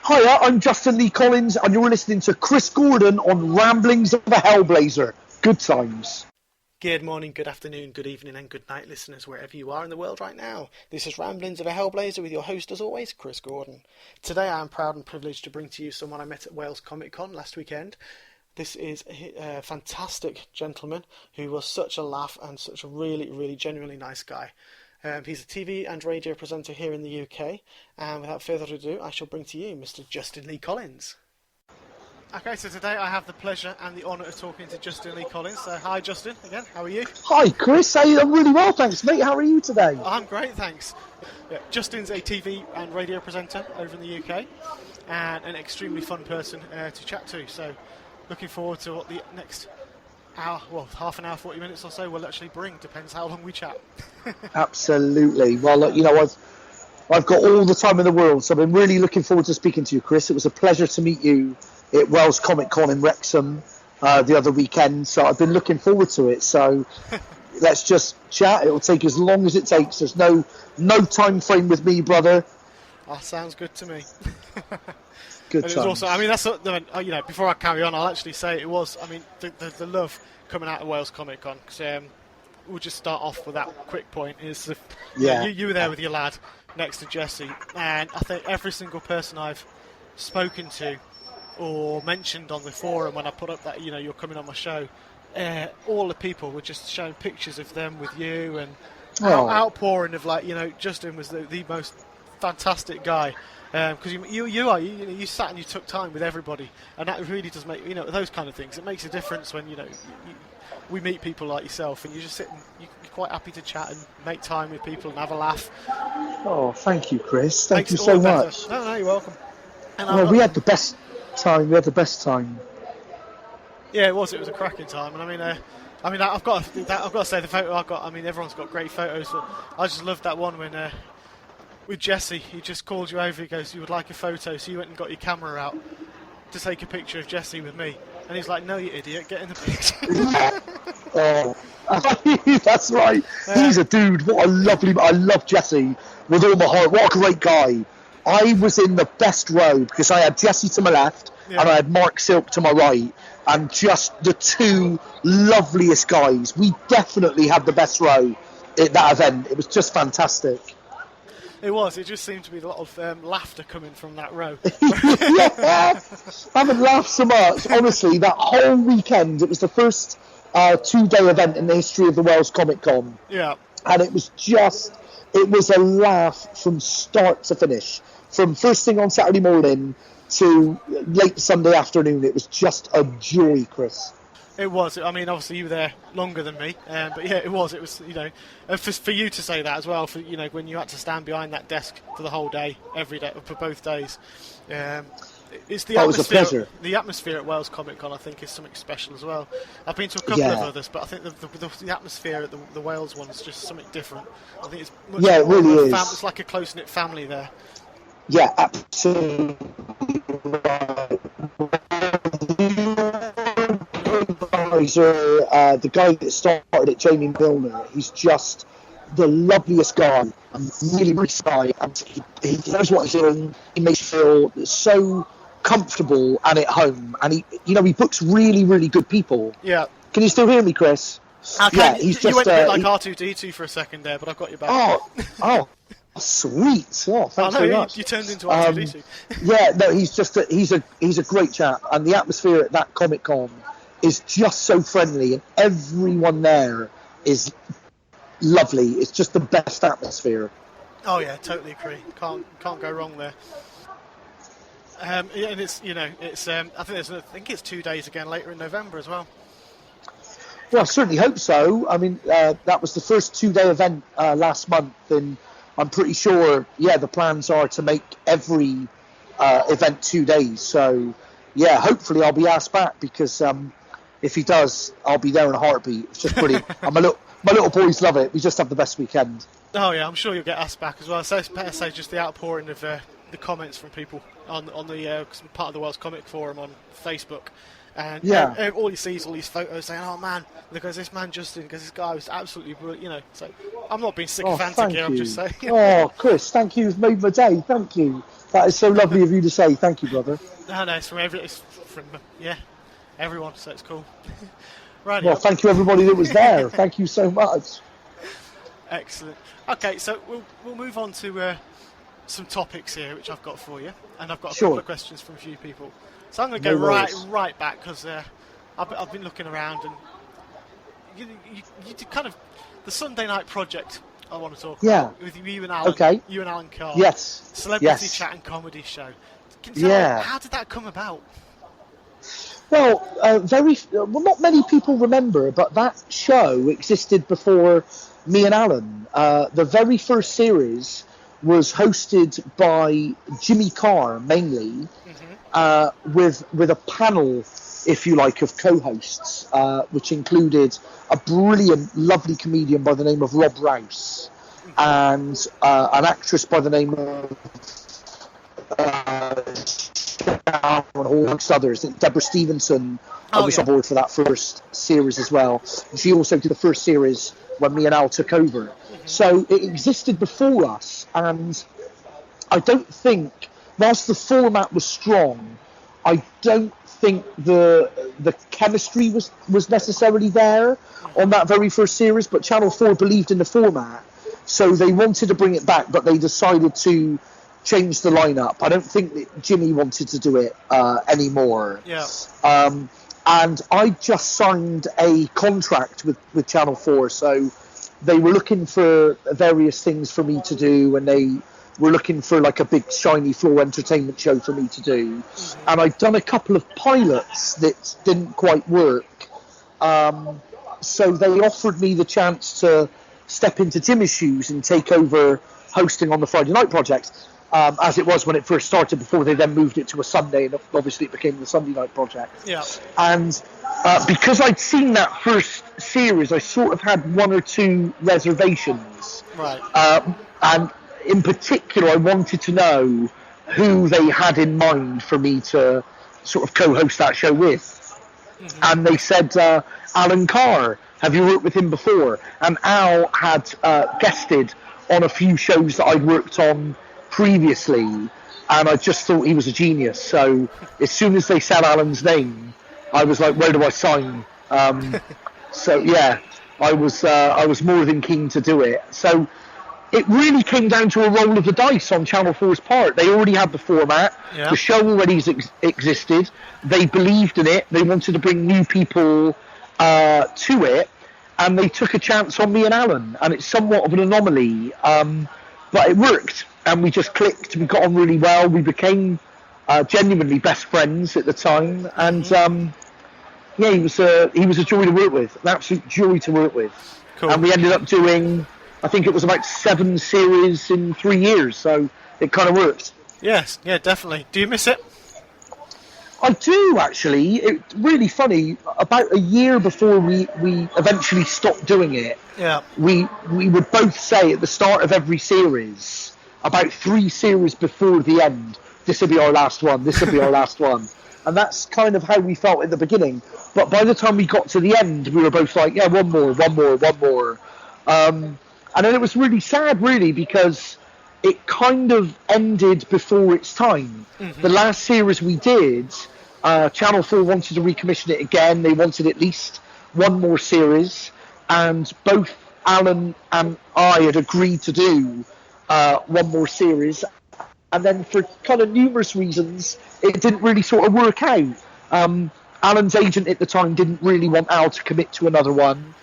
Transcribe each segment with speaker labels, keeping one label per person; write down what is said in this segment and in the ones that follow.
Speaker 1: Hiya, I'm Justin Lee Collins, and you're listening to Chris Gordon on Ramblings of a Hellblazer. Good times.
Speaker 2: Good morning, good afternoon, good evening and good night, listeners, wherever you are in the world right now. This is Ramblings of a Hellblazer with your host, as always, Chris Gordon. Today I am proud and privileged to bring to you someone I met at Wales Comic Con last weekend. This is a fantastic gentleman who was such a laugh and such a really genuinely nice guy. He's a TV and radio presenter here in the UK, and without further ado, I shall bring to you Mr. Justin Lee Collins. Okay, so today I have the pleasure and the honour of talking to Justin Lee Collins. So, hi Justin, again, how are you?
Speaker 1: Hi Chris, I'm really well, thanks mate. How are you today?
Speaker 2: I'm great, thanks. Yeah, Justin's a TV and radio presenter over in the UK, and an extremely fun person to chat to. So, looking forward to what the next hour, well, half an hour, 40 minutes or so will actually bring. Depends how long we chat.
Speaker 1: Absolutely. Well, look, you know, I've got all the time in the world, so I've been really looking forward to speaking to you, Chris. It was a pleasure to meet you at Wales Comic Con in Wrexham the other weekend, so I've been looking forward to it. So let's just chat. It'll take as long as it takes. There's no time frame with me, brother.
Speaker 2: That sounds good to me.
Speaker 1: Good
Speaker 2: times.
Speaker 1: Also,
Speaker 2: I mean, that's you know. Before I carry on, I'll actually say it was. I mean, the love coming out of Wales Comic Con. Because we'll just start off with that quick point. Is you were there with your lad next to Jesse, and I think every single person I've spoken to or mentioned on the forum when I put up that you're coming on my show, all the people were just showing pictures of them with you and outpouring of Justin was the most fantastic guy. Because you sat and you took time with everybody, and that really does make those kind of things. It makes a difference when we meet people like yourself, and you just sit and you're quite happy to chat and make time with people and have a laugh.
Speaker 1: Oh, thank you, Chris. Thank you so much.
Speaker 2: No, you're welcome.
Speaker 1: And we had the best time.
Speaker 2: Yeah, it was. It was a cracking time, and I've got to say the photo I got. I mean, everyone's got great photos, but I just loved that one when. With Jesse, he just called you over, he goes, you would like a photo, so you went and got your camera out to take a picture of Jesse with me. And he's like, no, you idiot, get in the picture.
Speaker 1: That's right. He's a dude. I love Jesse with all my heart. What a great guy. I was in the best row because I had Jesse to my left and I had Mark Silk to my right, and just the two loveliest guys. We definitely had the best row at that event. It was just fantastic.
Speaker 2: It was. It just seemed to be a lot of laughter coming from that row.
Speaker 1: I haven't laughed so much. Honestly, that whole weekend, it was the first 2-day event in the history of the Wales Comic Con.
Speaker 2: Yeah.
Speaker 1: And it was a laugh from start to finish. From first thing on Saturday morning to late Sunday afternoon. It was just a joy, Chris.
Speaker 2: It was. I mean, obviously you were there longer than me, but yeah, it was. It was, for you to say that as well. For when you had to stand behind that desk for the whole day, every day for both days. It's the atmosphere.
Speaker 1: Was a pleasure.
Speaker 2: The atmosphere at Wales Comic Con, I think, is something special as well. I've been to a couple of others, but I think the atmosphere at the Wales one is just something different. I think it's much
Speaker 1: it really is.
Speaker 2: It's like a close knit family there.
Speaker 1: Yeah, absolutely. The guy that started it, Jamie Milner, he's just the loveliest guy and really nice guy, and he knows what he's doing. He makes you feel so comfortable and at home, and he books really good people.
Speaker 2: Yeah.
Speaker 1: Can you still hear me, Chris?
Speaker 2: Yeah, he's just, you went a bit like R2-D2 for a second there, but I've got you back.
Speaker 1: Oh, sweet. Oh, thanks very much.
Speaker 2: You turned into R2-D2.
Speaker 1: He's a great chap, and the atmosphere at that Comic Con is just so friendly, and everyone there is lovely. It's just the best atmosphere.
Speaker 2: Oh yeah, totally agree. Can't go wrong there. And it's I think it's 2 days again later in November as well.
Speaker 1: Well, I certainly hope so. I mean, that was the first 2-day event last month, and I'm pretty sure, the plans are to make every event 2 days. So, hopefully I'll be asked back, because if he does, I'll be there in a heartbeat. It's just brilliant. My little boys love it. We just have the best weekend.
Speaker 2: Oh yeah, I'm sure you'll get asked back as well. So it's better to say just the outpouring of the comments from people on the part of the Wales Comic Forum on Facebook. And all he sees, all these photos saying, "Oh man, look at this man Justin, because this guy was absolutely brilliant." So I'm not being sycophantic here. I'm just saying.
Speaker 1: Oh, Chris, thank you. You've made my day. Thank you. That is so lovely of you to say. Thank you, brother.
Speaker 2: No, it's from everyone, so it's cool. Right.
Speaker 1: Well, thank you everybody that was there. Thank you so much.
Speaker 2: Excellent. Okay, so we'll move on to some topics here, which I've got for you, and I've got a couple of questions from a few people. So I'm going to go right back because I've been looking around, and you did kind of the Sunday night project. I want to talk about with you and Alan.
Speaker 1: Okay.
Speaker 2: You and Alan Carr.
Speaker 1: Yes.
Speaker 2: Celebrity Chat and Comedy Show. Can you tell me, how did that come about?
Speaker 1: Well, not many people remember, but that show existed before me and Alan. The very first series was hosted by Jimmy Carr mainly, with a panel, if you like, of co-hosts, which included a brilliant, lovely comedian by the name of Rob Rouse and an actress by the name of amongst others. Deborah Stevenson was on board for that first series as well. And she also did the first series when me and Al took over. So it existed before us, and I don't think, whilst the format was strong, I don't think the chemistry was necessarily there on that very first series, but Channel 4 believed in the format, so they wanted to bring it back, but they decided to change the lineup. I don't think that Jimmy wanted to do it anymore.
Speaker 2: Yeah.
Speaker 1: And I just signed a contract with Channel 4, so they were looking for various things for me to do, and they were looking for like a big shiny floor entertainment show for me to do. And I'd done a couple of pilots that didn't quite work. So they offered me the chance to step into Jimmy's shoes and take over hosting on the Friday Night Project, as it was when it first started, before they then moved it to a Sunday, and obviously it became the Sunday Night Project.
Speaker 2: Yeah.
Speaker 1: And because I'd seen that first series, I sort of had one or two reservations.
Speaker 2: Right.
Speaker 1: And in particular, I wanted to know who they had in mind for me to sort of co-host that show with. And they said, Alan Carr, have you worked with him before? And Al had guested on a few shows that I'd worked on previously, and I just thought he was a genius. So as soon as they said Alan's name, I was like, where do I sign? So yeah, I was more than keen to do it. So it really came down to a roll of the dice on Channel 4's part. They already had the format.
Speaker 2: Yeah.
Speaker 1: The show already existed. They believed in it. They wanted to bring new people to it, and they took a chance on me and Alan. And it's somewhat of an anomaly, but it worked, and we just clicked. We got on really well. We became genuinely best friends at the time, and he was a joy to work with, an absolute joy to work with.
Speaker 2: Cool.
Speaker 1: And we ended up doing, I think it was about 7 series in 3 years, so it kind of worked.
Speaker 2: Yes, yeah, definitely. Do you miss it?
Speaker 1: I do, actually. It's really funny. About a year before we eventually stopped doing it, we would both say at the start of every series, about 3 series before the end, this will be our last one, this will be our last one. And that's kind of how we felt in the beginning. But by the time we got to the end, we were both like, yeah, one more. And then it was really sad, really, because it kind of ended before its time. The last series we did, Channel 4 wanted to recommission it again. They wanted at least one more series. And both Alan and I had agreed to do one more series. And then for kind of numerous reasons, it didn't really sort of work out. Alan's agent at the time didn't really want Al to commit to another one,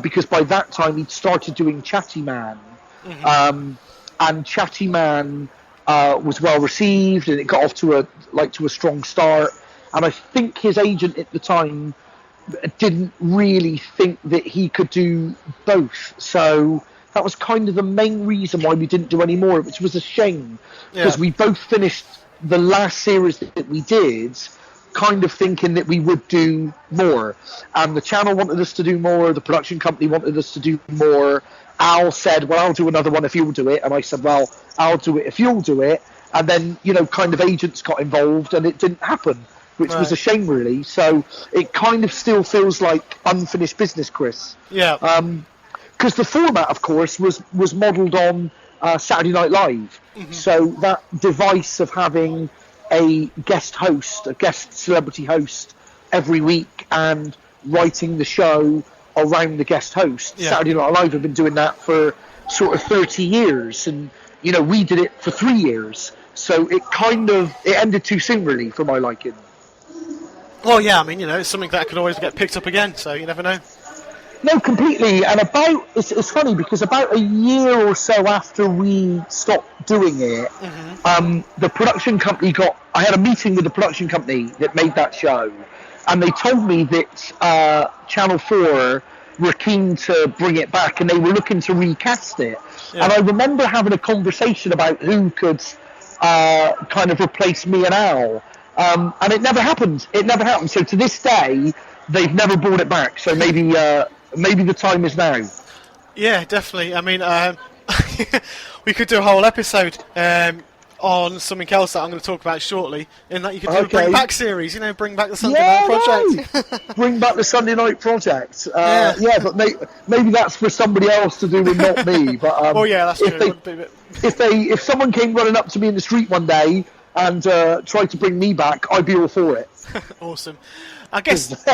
Speaker 1: because by that time he'd started doing Chatty Man. And Chatty Man was well received, and it got off to a strong start. And I think his agent at the time didn't really think that he could do both. So that was kind of the main reason why we didn't do any more, which was a shame, because we both finished the last series that we did kind of thinking that we would do more. And the channel wanted us to do more, the production company wanted us to do more. Al said, well, I'll do another one if you'll do it. And I said, well, I'll do it if you'll do it. And then, kind of agents got involved, and it didn't happen, which was a shame, really. So it kind of still feels like unfinished business, Chris.
Speaker 2: Yeah.
Speaker 1: Because the format, of course, was modelled on Saturday Night Live. So that device of having a guest host, a guest celebrity host every week, and writing the show around the guest host. Saturday Night Live have been doing that for sort of 30 years, and we did it for 3 years. So it ended too soon, really, for my liking.
Speaker 2: Well, yeah, I mean, it's something that could always get picked up again, so you never know.
Speaker 1: No, completely. And it's funny because about a year or so after we stopped doing it, the production company I had a meeting with the production company that made that show, and they told me that Channel 4 were keen to bring it back, and they were looking to recast it. And I remember having a conversation about who could kind of replace me and Al, and it never happened. So to this day, they've never brought it back. So maybe the time is now.
Speaker 2: Yeah, definitely. I mean, we could do a whole episode on something else that I'm going to talk about shortly, in that you could do a Bring Back series, bring back the Sunday Night Project.
Speaker 1: Bring back the Sunday Night Project. But maybe that's for somebody else to do and not me. But
Speaker 2: that's true.
Speaker 1: If someone came running up to me in the street one day and tried to bring me back, I'd be all for it.
Speaker 2: Awesome. I guess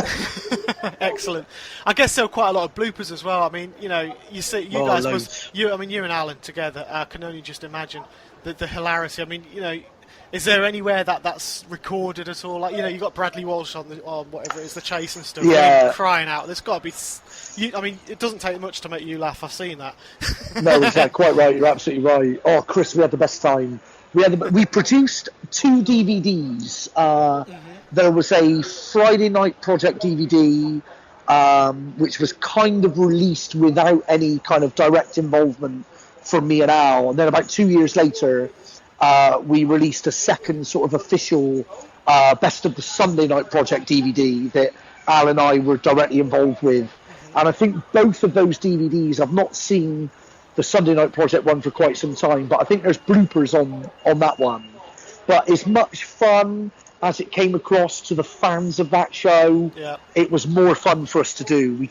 Speaker 2: excellent. I guess there were quite a lot of bloopers as well. I mean, you guys you and Alan together. I can only just imagine the hilarity. I mean, is there anywhere that's recorded at all? Like, you got Bradley Walsh on whatever it is, the chase and stuff.
Speaker 1: Yeah.
Speaker 2: Crying out. There's got to be. It doesn't take much to make you laugh. I've seen that.
Speaker 1: No, exactly. Quite right. You're absolutely right. Oh, Chris, we had the best time. We produced 2 DVDs. There was a Friday Night Project DVD, which was kind of released without any kind of direct involvement from me and Al. And then about 2 years later, we released a second sort of official Best of the Sunday Night Project DVD that Al and I were directly involved with. And I think both of those DVDs, I've not seen the Sunday Night Project one for quite some time, but I think there's bloopers on that one. But as much fun as it came across to the fans of that show, it was more fun for us to do. We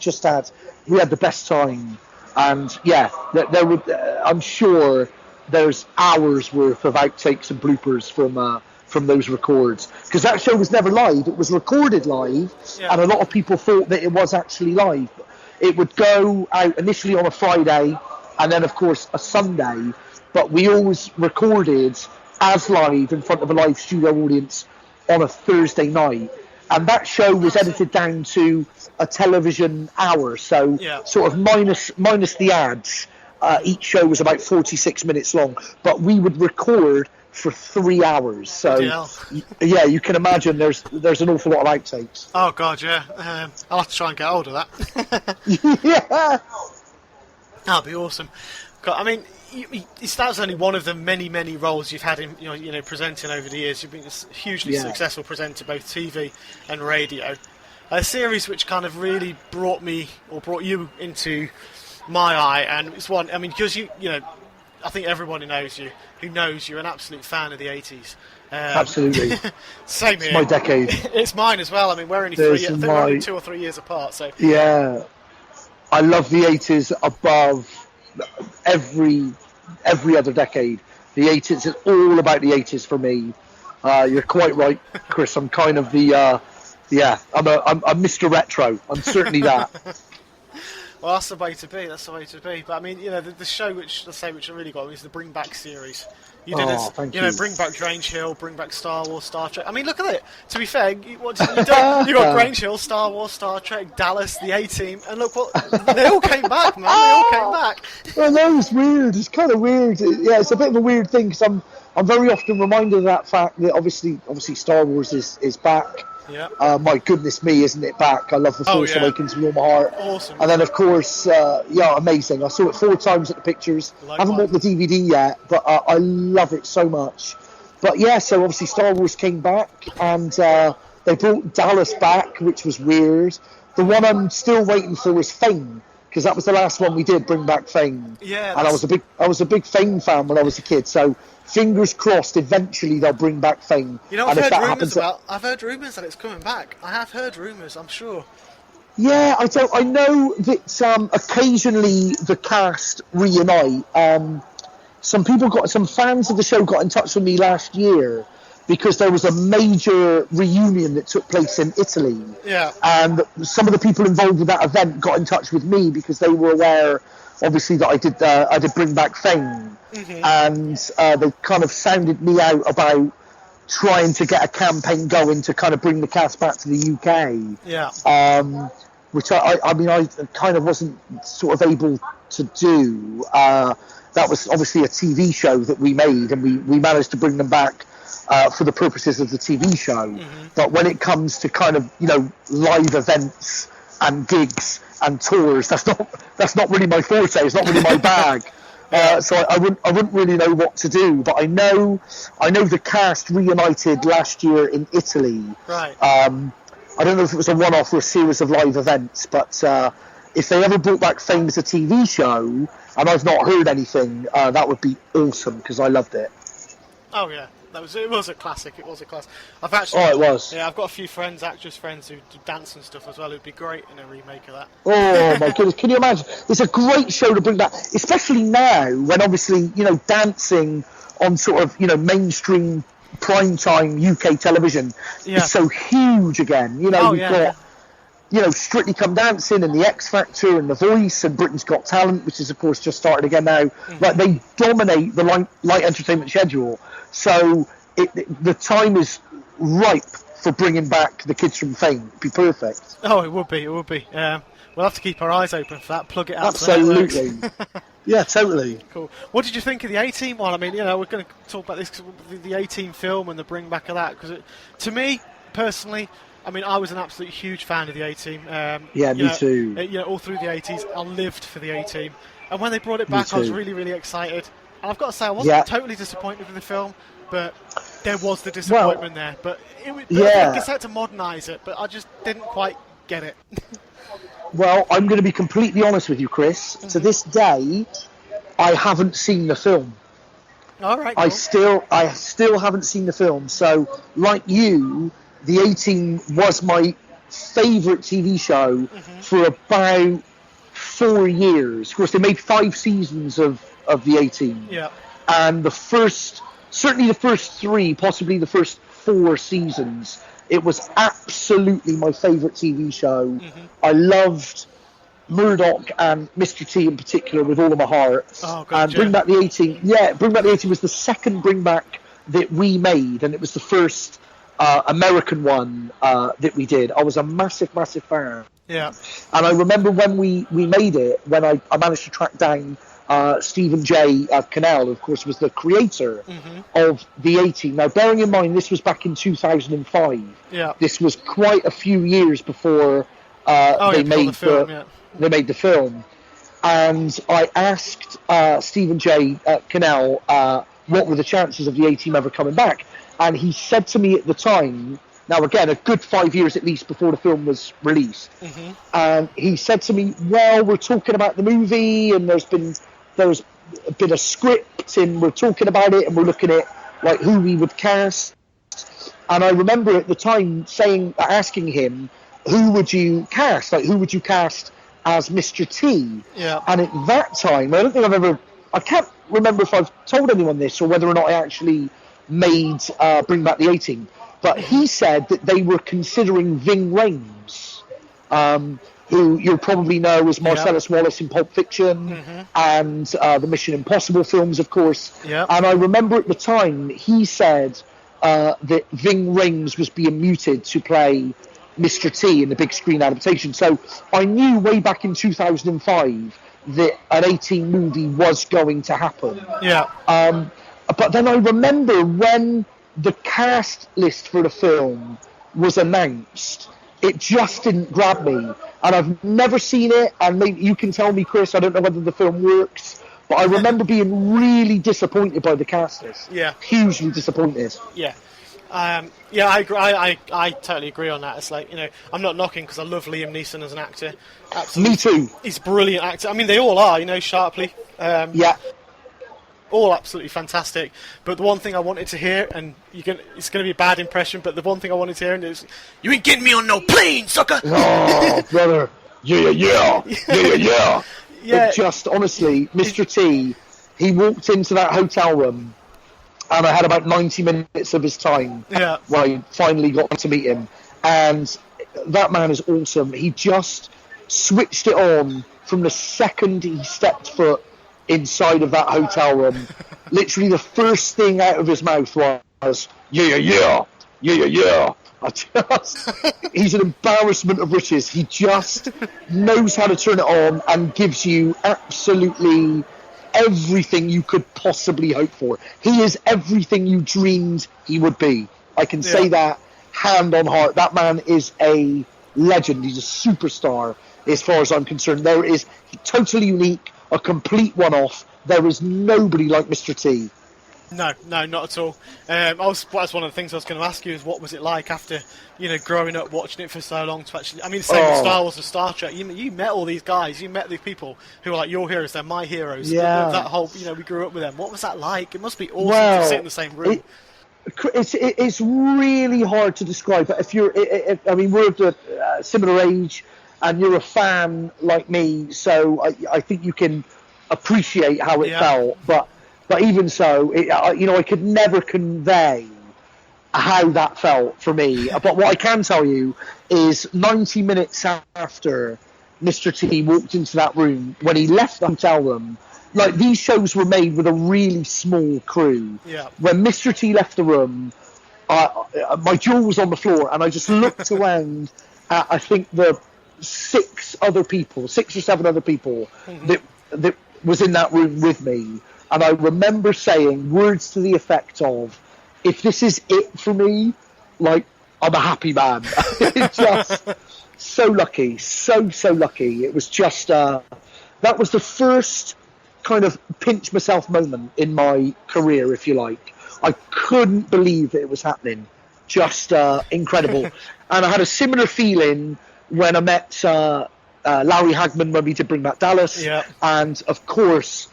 Speaker 1: had the best time. And there would, I'm sure there's hours worth of outtakes and bloopers from those records, because that show was never live. It was recorded live, and a lot of people thought that it was actually live. It would go out initially on a Friday, and then of course a Sunday, but we always recorded as live in front of a live studio audience on a Thursday night, and that show was edited down to a television hour, so sort of minus the ads. Each show was about 46 minutes long, but we would record for 3 hours. So you can imagine there's an awful lot of outtakes.
Speaker 2: Oh god, yeah. I'll have to try and get hold of that.
Speaker 1: Yeah,
Speaker 2: that'd be awesome. God, I mean, that's only one of the many roles you've had in presenting over the years. You've been a hugely successful presenter, both TV and radio. A series which kind of really brought you into my eye, and it's one. I mean, because I think everyone who knows you're an absolute fan of the 80s.
Speaker 1: Absolutely.
Speaker 2: Same here.
Speaker 1: It's my decade.
Speaker 2: It's mine as well. I mean, we're only we're only 2 or 3 years apart. So
Speaker 1: yeah, I love the 80s above every other decade. The 80s is all about the 80s for me. You're quite right, Chris. I'm kind of I'm Mr. Retro. I'm certainly that.
Speaker 2: Well, that's the way to be. But I mean, the show which really got me is the Bring Back series. You did bring back Grange Hill, bring back Star Wars, Star Trek. I mean, look at it. To be fair, you got Grange Hill, Star Wars, Star Trek, Dallas, the A-Team, and look what they all came back, man. They all came back.
Speaker 1: Well, that was weird. It's kind of weird. Yeah, it's a bit of a weird thing because I'm very often reminded of that fact that obviously Star Wars is back.
Speaker 2: Yeah.
Speaker 1: My goodness me, isn't it back? I love The Force Awakens with all my heart.
Speaker 2: Awesome.
Speaker 1: And then, of course, amazing. I saw it 4 times at the pictures. I haven't bought the DVD yet, but I love it so much. But so obviously Star Wars came back, and they brought Dallas back, which was weird. The one I'm still waiting for is Fame, because that was the last one we did, bring back Fame.
Speaker 2: Yeah.
Speaker 1: And I was a big Fame fan when I was a kid, so fingers crossed eventually they'll bring back Fame.
Speaker 2: I've heard rumours that it's coming back. I have heard rumours, I'm sure.
Speaker 1: Yeah, I know that occasionally the cast reunite. some fans of the show got in touch with me last year because there was a major reunion that took place in Italy.
Speaker 2: Yeah.
Speaker 1: And some of the people involved with that event got in touch with me because they were aware, obviously, that I did Bring Back Fame.
Speaker 2: Mm-hmm.
Speaker 1: And they kind of sounded me out about trying to get a campaign going to kind of bring the cast back to the UK.
Speaker 2: Yeah.
Speaker 1: Which I kind of wasn't sort of able to do. That was obviously a TV show that we made, and we managed to bring them back for the purposes of the TV show.
Speaker 2: Mm-hmm.
Speaker 1: But when it comes to kind of, live events and gigs and tours, that's not really my forte. It's not really my bag. So I wouldn't really know what to do. But I know the cast reunited last year in Italy.
Speaker 2: Right.
Speaker 1: I don't know if it was a one-off or a series of live events, but if they ever brought back Fame as a TV show, and I've not heard anything, that would be awesome because I loved it.
Speaker 2: Oh yeah, it was a classic. It was a classic. I've actually.
Speaker 1: Oh, it was.
Speaker 2: Yeah, I've got a few actress friends who do dance and stuff as well. It'd be great in a remake of that.
Speaker 1: Oh my goodness, can you imagine? It's a great show to bring back, especially now when obviously dancing on sort of mainstream primetime UK television is so huge again. We've got Strictly Come Dancing and The X Factor and The Voice and Britain's Got Talent, which is of course just started again now.
Speaker 2: Mm-hmm.
Speaker 1: Like, they dominate the light entertainment schedule, so the time is ripe for bringing back the kids from Fame. It'd be perfect.
Speaker 2: Oh, it would be. We'll have to keep our eyes open for that. Plug it out.
Speaker 1: Absolutely. Yeah, totally.
Speaker 2: Cool. What did you think of the A-Team one? I mean, we're going to talk about this, the A-Team film and the bring back of that, because to me personally, I mean, I was an absolutely huge fan of the A-Team.
Speaker 1: Me too.
Speaker 2: All through the 80s, I lived for the A-Team, and when they brought it back, I was really, really excited. And I've got to say, I wasn't totally disappointed with the film, but there was the disappointment there. But I think it's had to modernise it, but I just didn't quite get it.
Speaker 1: Well, I'm going to be completely honest with you, Chris. Mm-hmm. To this day, I haven't seen the film.
Speaker 2: All right. Cool.
Speaker 1: I still haven't seen the film. So, like you, the A-Team was my favourite TV show for about 4 years. Of course, they made 5 seasons of the A-Team.
Speaker 2: Yeah.
Speaker 1: And certainly the first 3, possibly the first 4 seasons, it was absolutely my favourite TV show. Mm-hmm. I loved Murdoch and Mr. T in particular with all of my heart.
Speaker 2: Oh, God,
Speaker 1: and Bring Back the A-Team. Yeah, Bring Back the A-Team was the second Bring Back that we made, and it was the first American one that we did. I was a massive, massive fan.
Speaker 2: Yeah.
Speaker 1: And I remember when we made it, when I managed to track down Stephen J. Cannell, who of course was the creator of the A-Team. Now, bearing in mind, this was back in 2005.
Speaker 2: Yeah.
Speaker 1: This was quite a few years before they made the film. And I asked Stephen J. Cannell what were the chances of the A-Team ever coming back. And he said to me at the time, now again, a good 5 years at least before the film was released, and he said to me, well, we're talking about the movie, and there's been a script, and we're talking about it, and we're looking at like who we would cast. And I remember at the time asking him, who would you cast? Like, who would you cast as Mr. T?
Speaker 2: Yeah.
Speaker 1: And at that time, I can't remember if I've told anyone this or whether or not I actually made Bring Back the A-Team. But he said that they were considering Ving Rhames, who you'll probably know as Marcellus Wallace in Pulp Fiction, and the Mission Impossible films, of course.
Speaker 2: Yep.
Speaker 1: And I remember at the time he said that Ving Rhames was being muted to play Mr. T in the big screen adaptation. So I knew way back in 2005 that an A-Team movie was going to happen.
Speaker 2: Yeah.
Speaker 1: But then I remember when the cast list for the film was announced, it just didn't grab me. And I've never seen it, and maybe you can tell me, Chris, I don't know whether the film works, but I remember being really disappointed by the cast list.
Speaker 2: Yeah.
Speaker 1: Hugely disappointed.
Speaker 2: Yeah. I agree. I totally agree on that. It's like, I'm not knocking because I love Liam Neeson as an actor. Absolutely.
Speaker 1: Me too.
Speaker 2: He's a brilliant actor. I mean, they all are, Sharpley.
Speaker 1: Yeah.
Speaker 2: All absolutely fantastic. But the one thing I wanted to hear, and it's going to be a bad impression, but the one thing I wanted to hear is, you ain't getting me on no plane, sucker!
Speaker 1: Oh, brother. Yeah.
Speaker 2: Yeah.
Speaker 1: It just, honestly, Mr. T, he walked into that hotel room, and I had about 90 minutes of his time where I finally got to meet him. And that man is awesome. He just switched it on from the second he stepped foot inside of that hotel room. Literally the first thing out of his mouth was, yeah. He's an embarrassment of riches. He just knows how to turn it on and gives you absolutely everything you could possibly hope for. He is everything you dreamed he would be. I can say that hand on heart. That man is a legend. He's a superstar as far as I'm concerned. There is totally unique, a complete one-off. There is nobody like Mr. T.
Speaker 2: No, not at all. That's one of the things I was going to ask you is what was it like after, growing up watching it for so long to actually... I mean, same with Star Wars and Star Trek. You met all these guys. You met these people who are like your heroes. They're my heroes.
Speaker 1: Yeah.
Speaker 2: That whole, we grew up with them. What was that like? It must be awesome to sit in the same room.
Speaker 1: It's really hard to describe. But we're of a similar age, and you're a fan like me, so I think you can appreciate how it felt. But even so, I could never convey how that felt for me. But what I can tell you is 90 minutes after Mr. T walked into that room, when he left the hotel room, like these shows were made with a really small crew.
Speaker 2: Yeah.
Speaker 1: When Mr. T left the room, my jaw was on the floor, and I just looked around at, I think, the 6 or 7 other people that was in that room with me. And I remember saying words to the effect of, if this is it for me, like, I'm a happy man. Just so lucky, so lucky. It was just, that was the first kind of pinch myself moment in my career, if you like. I couldn't believe that it was happening. Just incredible. And I had a similar feeling when I met Larry Hagman when we did Bring Back Dallas.
Speaker 2: Yeah.
Speaker 1: And, of course...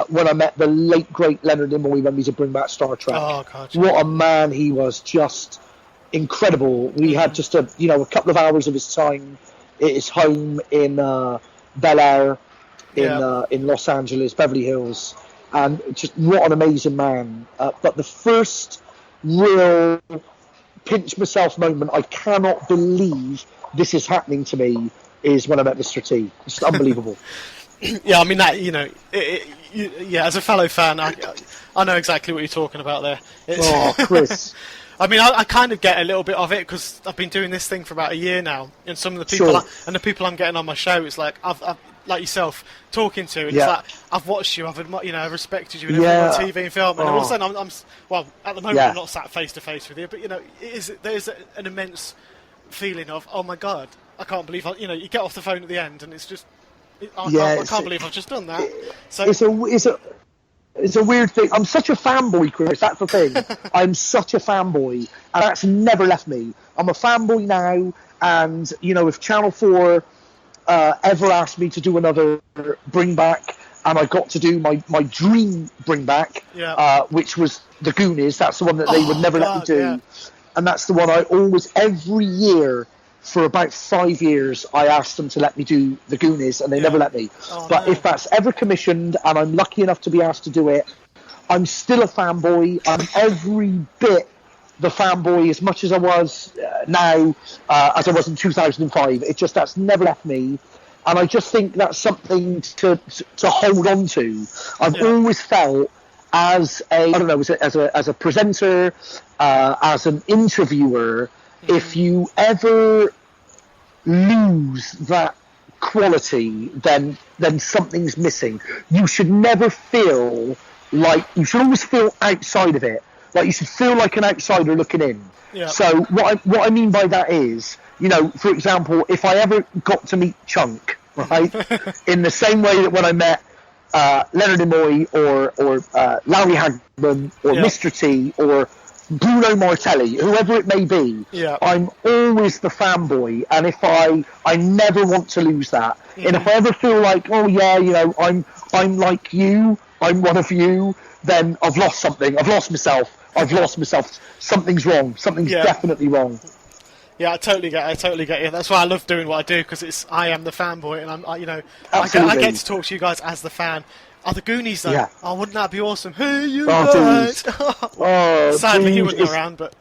Speaker 1: when I met the late, great Leonard Nimoy when we did Bring Back Star Trek.
Speaker 2: Oh, God.
Speaker 1: What a man he was, just incredible. We had just a couple of hours of his time at his home in Bel Air in Los Angeles, Beverly Hills, and just what an amazing man. But the first real pinch myself moment, I cannot believe this is happening to me, is when I met Mr. T. It's unbelievable.
Speaker 2: Yeah, I mean that. As a fellow fan, I know exactly what you're talking about there.
Speaker 1: Chris.
Speaker 2: I mean, I kind of get a little bit of it because I've been doing this thing for about a year now, and some of the people the people I'm getting on my show, it's like I've like yourself talking to, and it's like I've watched you, I've respected you, and on TV and film, and all of a sudden I'm at the moment I'm not sat face to face with you, but there's an immense feeling of, oh my God, I can't believe you get off the phone at the end, and it's just. I can't believe I've just done that. So
Speaker 1: it's a weird thing. I'm such a fanboy, Chris. That's the thing. I'm such a fanboy, and that's never left me. I'm a fanboy now, and if Channel 4 ever asked me to do another Bring Back, and I got to do my dream Bring Back, which was the Goonies. That's the one that they would never let me do, and that's the one I always every year. For about 5 years, I asked them to let me do the Goonies, and they never let me. If that's ever commissioned, and I'm lucky enough to be asked to do it, I'm still a fanboy. I'm every bit the fanboy as much as I was now as I was in 2005. That's never left me, and I just think that's something to hold on to. I've always felt as a presenter, as an interviewer. If you ever lose that quality, then something's missing. You should never feel like... You should always feel outside of it. Like, you should feel like an outsider looking in.
Speaker 2: Yeah.
Speaker 1: So what I mean by that is, for example, if I ever got to meet Chunk, right, in the same way that when I met Leonard Nimoy or Larry Hagman or Mr. T or... Bruno Martelli, whoever it may be, I'm always the fanboy, and if I never want to lose that. And if I ever feel like, I'm like you, I'm one of you, then I've lost something. I've lost myself. Something's wrong. Something's definitely wrong.
Speaker 2: Yeah, I totally get you. That's why I love doing what I do, because I am the fanboy, and I get to talk to you guys as the fan. Oh, the Goonies, though.
Speaker 1: Yeah.
Speaker 2: Oh, wouldn't that be awesome? Hey, you
Speaker 1: Oh,
Speaker 2: guys!
Speaker 1: dude,
Speaker 2: Sadly, he wasn't around, but...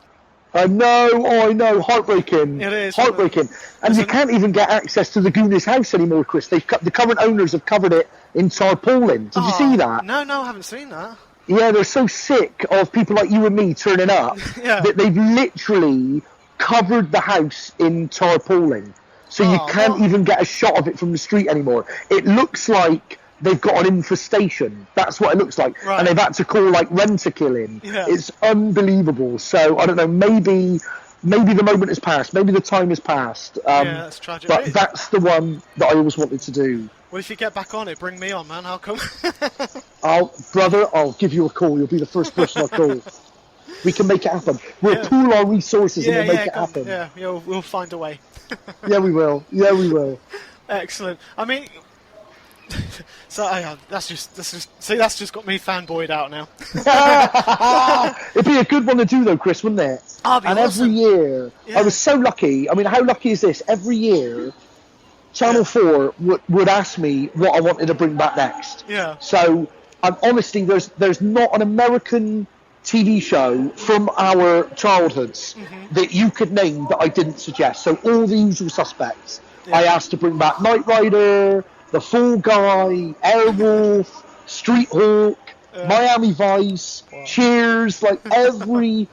Speaker 1: I know, heartbreaking.
Speaker 2: It is.
Speaker 1: Heartbreaking. And you can't even get access to the Goonies house anymore, Chris. The current owners have covered it in tarpaulin. Did you see that?
Speaker 2: No, I haven't seen that.
Speaker 1: Yeah, they're so sick of people like you and me turning up that they've literally covered the house in tarpaulin. So you can't even get a shot of it from the street anymore. It looks like they've got an infestation. That's what it looks like.
Speaker 2: Right.
Speaker 1: And they've had to call like Rent-A-Kill in.
Speaker 2: Yeah.
Speaker 1: It's unbelievable. So I don't know, maybe the moment has passed. Maybe the time has passed.
Speaker 2: That's tragic.
Speaker 1: But that's the one that I always wanted to do.
Speaker 2: Well, if you get back on it, bring me on, man. How come?
Speaker 1: I'll give you a call. You'll be the first person I call. We can make it happen. We'll pool our resources and we'll make it happen.
Speaker 2: Yeah, we'll find a way.
Speaker 1: Yeah, we will.
Speaker 2: Excellent. I mean, so that's just got me fanboyed out now.
Speaker 1: It'd be a good one to do though, Chris, wouldn't it?
Speaker 2: And awesome.
Speaker 1: Every year, I was so lucky. I mean, how lucky is this? Every year, Channel 4 would ask me what I wanted to bring back next.
Speaker 2: Yeah.
Speaker 1: So, honestly, there's not an American TV show from our childhoods that you could name that I didn't suggest. So all the usual suspects. I asked to bring back Knight Rider, The Fall Guy, Airwolf, Street Hawk, Miami Vice, Cheers, like every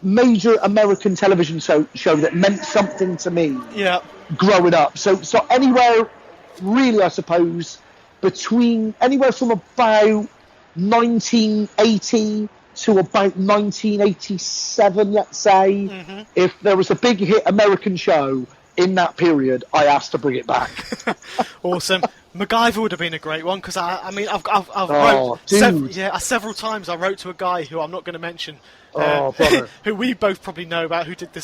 Speaker 1: major American television show that meant something to me growing up. So anywhere, really, I suppose, anywhere from about 1980 to about 1987, let's say, if there was a big hit American show in that period, I asked to bring it back.
Speaker 2: Awesome. MacGyver would have been a great one because I've several times I wrote to a guy who I'm not going to mention, who we both probably know about, who did a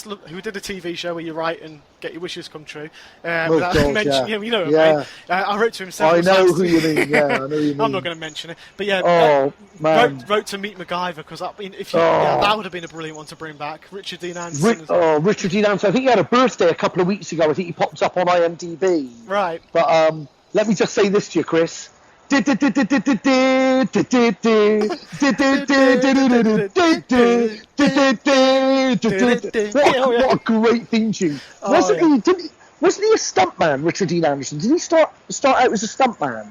Speaker 2: TV show where you write and get your wishes come true. Without mentioning him, you know him, right? I wrote to him several times. I know
Speaker 1: who you mean. Yeah, I know who you mean.
Speaker 2: I'm not going to mention it, but wrote to meet MacGyver because that would have been a brilliant one to bring back. Richard Dean Anderson.
Speaker 1: Richard Dean Anderson. I think he had a birthday a couple of weeks ago. I think he popped up on IMDb.
Speaker 2: Right.
Speaker 1: But let me just say this to you, Chris. What a great theme tune. Wasn't he a stuntman, Richard Dean Anderson? Did he start out as a stuntman?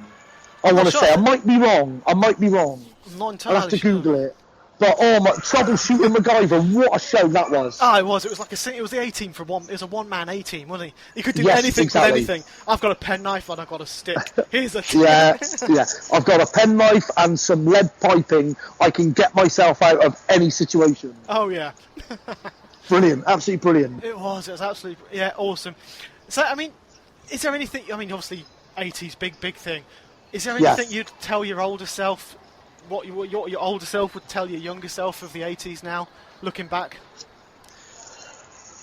Speaker 1: I want to say. I might be wrong.
Speaker 2: I'm not entirely
Speaker 1: I'll have to Google it. But my Troubleshooting MacGyver, what a show that was!
Speaker 2: It was. It was like it was the A-team from one. It was a one-man A-team, wasn't he? He could do anything with anything. I've got a penknife and I've got a stick. Here's a
Speaker 1: yeah. I've got a penknife and some lead piping. I can get myself out of any situation.
Speaker 2: Oh yeah.
Speaker 1: Brilliant, absolutely brilliant.
Speaker 2: It was absolutely awesome. So I mean, is there anything? I mean, obviously, 80s big thing. Is there anything you'd tell your older self? What your older self would tell your younger self of the 80s now, looking back?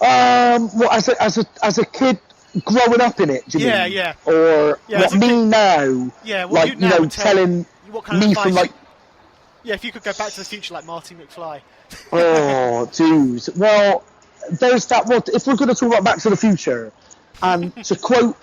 Speaker 1: Well, as a kid growing up in it, do you mean?
Speaker 2: Yeah.
Speaker 1: Or me now?
Speaker 2: Yeah,
Speaker 1: like telling
Speaker 2: what kind of
Speaker 1: me
Speaker 2: advice
Speaker 1: from like.
Speaker 2: Yeah, if you could go back to the future like Marty McFly.
Speaker 1: Oh, dude. Well, there's that. What if we're going to talk about Back to the Future, and to quote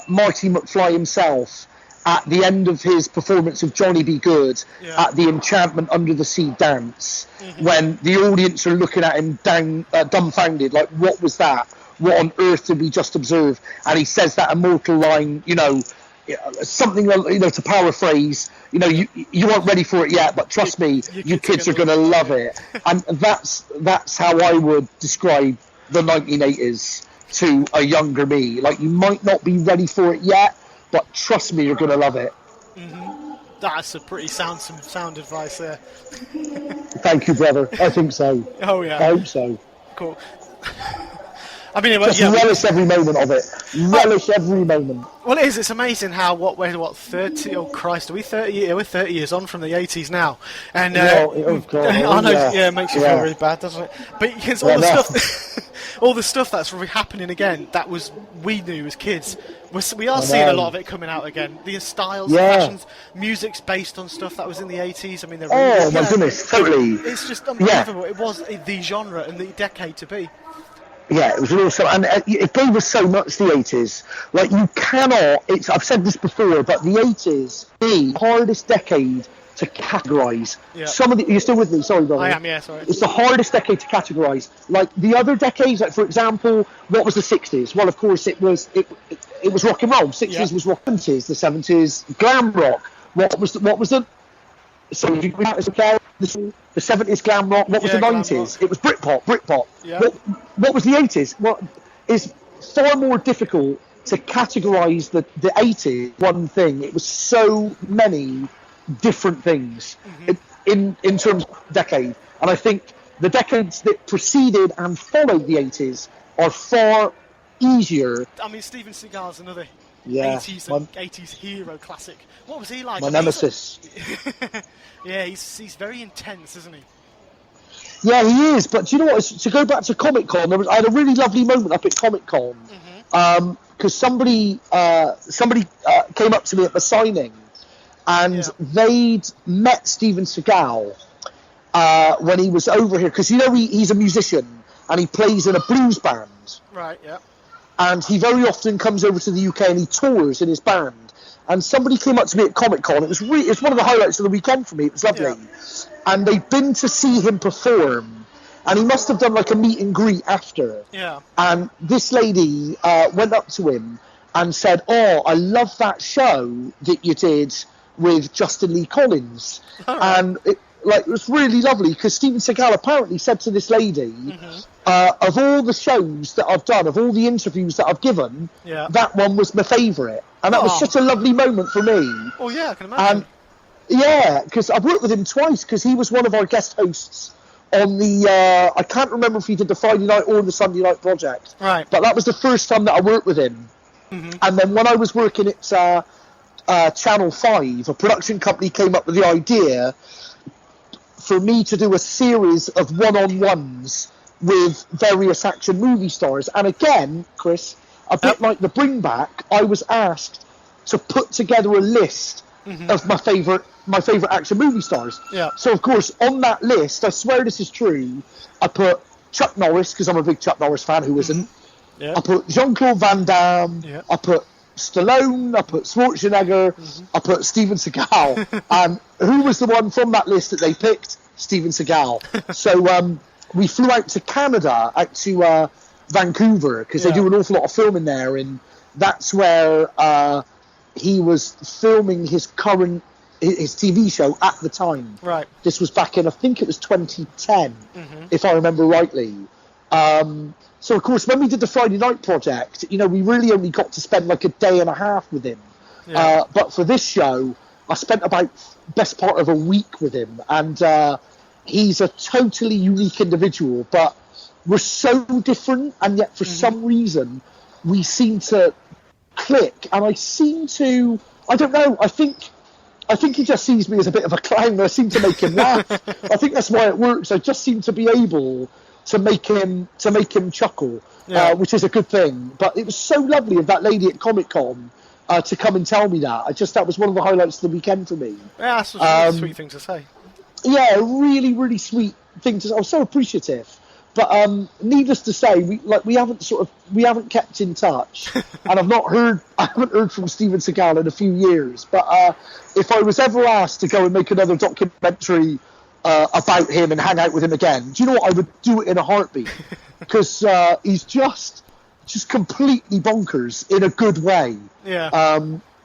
Speaker 1: Marty McFly himself. At the end of his performance of Johnny Be Good at the Enchantment Under the Sea dance, when the audience are looking at him dumbfounded, like, what was that? What on earth did we just observe? And he says that immortal line, something, to paraphrase, you aren't ready for it yet, but trust me, you kids are going to love it. And that's how I would describe the 1980s to a younger me. Like, you might not be ready for it yet, but trust me, you're going to love it.
Speaker 2: That's a pretty sound advice there.
Speaker 1: Thank you, brother. I think so.
Speaker 2: Oh, yeah.
Speaker 1: I hope so.
Speaker 2: Cool. I mean,
Speaker 1: just relish every moment of it. Relish every moment.
Speaker 2: Well, it is. It's amazing how we're 30. Oh Christ, are we 30? We're 30 years on from the 80s now, and I know. Yeah, it makes you feel really bad, doesn't it? But it's all the stuff, all the stuff that's really happening again. That we knew as kids. We are seeing a lot of it coming out again. The styles, fashions, music's based on stuff that was in the 80s. I mean,
Speaker 1: my goodness, totally.
Speaker 2: It's just unbelievable. It was the genre and the decade to be.
Speaker 1: Yeah, it was awesome, and it gave us so much, the 80s. Like, you cannot, I've said this before, but the 80s, the hardest decade to categorise.
Speaker 2: Yeah.
Speaker 1: You're still with me? Sorry, brother.
Speaker 2: I am, yeah, sorry.
Speaker 1: It's the hardest decade to categorise. Like, the other decades, like, for example, what was the 60s? Well, of course, it was rock and roll. 60s was rock. 70s, the 70s, glam rock. What was the so if you go out as okay, the 70s glam rock. What was the 90s? It was Britpop.
Speaker 2: Yeah.
Speaker 1: What was the 80s? What is far more difficult to categorise the 80s one thing. It was so many different things in terms of decade. And I think the decades that preceded and followed the 80s are far easier.
Speaker 2: I mean, Steven Seagal's another 80s hero classic. What was he like?
Speaker 1: My nemesis.
Speaker 2: Yeah, he's very intense, isn't he?
Speaker 1: Yeah, he is. But do you know what? To go back to Comic Con, I had a really lovely moment up at Comic Con because somebody came up to me at the signing, and they'd met Steven Seagal when he was over here, because he's a musician and he plays in a blues band.
Speaker 2: Right. Yeah.
Speaker 1: And he very often comes over to the UK and he tours in his band. And somebody came up to me at Comic Con. It's one of the highlights of the weekend for me. It was lovely. Yeah. And they'd been to see him perform, and he must have done like a meet and greet after.
Speaker 2: Yeah.
Speaker 1: And this lady went up to him and said, "Oh, I love that show that you did with Justin Lee Collins." Right. And it was really lovely, because Steven Seagal apparently said to this lady, of all the shows that I've done, of all the interviews that I've given, that one was my favourite. And that was such a lovely moment for me.
Speaker 2: Oh, yeah, I can imagine.
Speaker 1: And, because I've worked with him twice, because he was one of our guest hosts on the, I can't remember if he did the Friday night or the Sunday night project.
Speaker 2: Right.
Speaker 1: But that was the first time that I worked with him. And then when I was working at Channel 5, a production company came up with the idea for me to do a series of one-on-ones with various action movie stars. And again, Chris, a bit like the Bring Back, I was asked to put together a list of my favourite action movie stars.
Speaker 2: Yeah.
Speaker 1: So, of course, on that list, I swear this is true, I put Chuck Norris, because I'm a big Chuck Norris fan, who isn't.
Speaker 2: Yeah.
Speaker 1: I put Jean-Claude Van Damme. Yeah. I put Stallone. I put Schwarzenegger. I put Steven Seagal. And who was the one from that list that they picked? Steven Seagal. So we flew out to Canada, out to Vancouver, because they do an awful lot of filming there, and that's where he was filming his TV show at the time.
Speaker 2: Right.
Speaker 1: This was back in, I think it was 2010, if I remember rightly. So, of course, when we did the Friday night project, we really only got to spend like a day and a half with him. Yeah. But for this show, I spent about best part of a week with him, and he's a totally unique individual, but we're so different, and yet for some reason we seem to click, and I don't know, I think he just sees me as a bit of a clown. I seem to make him laugh. I think that's why it works. I just seem to be able to make him chuckle, which is a good thing. But it was so lovely of that lady at Comic Con to come and tell me that. That was one of the highlights of the weekend for me.
Speaker 2: Yeah, that's a sweet thing to say.
Speaker 1: Yeah, a really, really sweet thing to say. I was so appreciative. But needless to say, we haven't kept in touch, and I haven't heard from Steven Seagal in a few years. But if I was ever asked to go and make another documentary about him and hang out with him again, do you know what? I would do it in a heartbeat, because he's just completely bonkers in a good way.
Speaker 2: Yeah.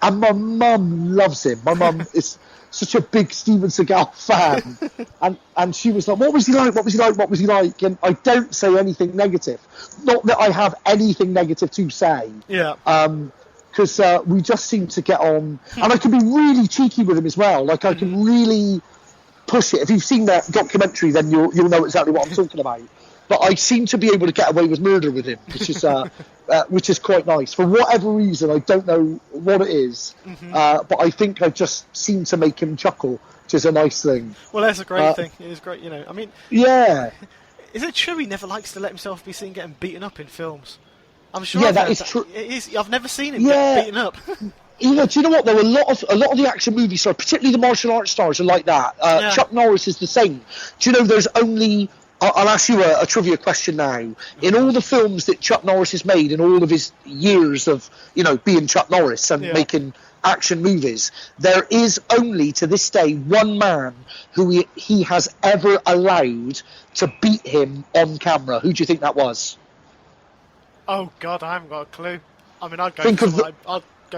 Speaker 1: And my mum loves him. My mum is such a big Steven Seagal fan, and she was like, "What was he like? What was he like? What was he like?" And I don't say anything negative. Not that I have anything negative to say.
Speaker 2: Yeah.
Speaker 1: Because we just seem to get on, and I can be really cheeky with him as well. Like, I can really push it. If you've seen that documentary, then you'll know exactly what I'm talking about. But I seem to be able to get away with murder with him, which is quite nice. For whatever reason, I don't know what it is, but I think I just seem to make him chuckle, which is a nice thing.
Speaker 2: Well, that's a great thing. It is great, I mean...
Speaker 1: Yeah.
Speaker 2: Is it true he never likes to let himself be seen getting beaten up in films? I'm sure.
Speaker 1: Yeah, that is true.
Speaker 2: It is. I've never seen him get beaten up.
Speaker 1: Do you know what? There were a lot of the action movie stars, particularly the martial arts stars, are like that. Chuck Norris is the same. Do you know there's only I'll ask you a trivia question now. In all the films that Chuck Norris has made, in all of his years of being Chuck Norris and making action movies, there is only to this day one man who he has ever allowed to beat him on camera. Who do you think that was?
Speaker 2: Oh God, I haven't got a clue. I mean, I'd go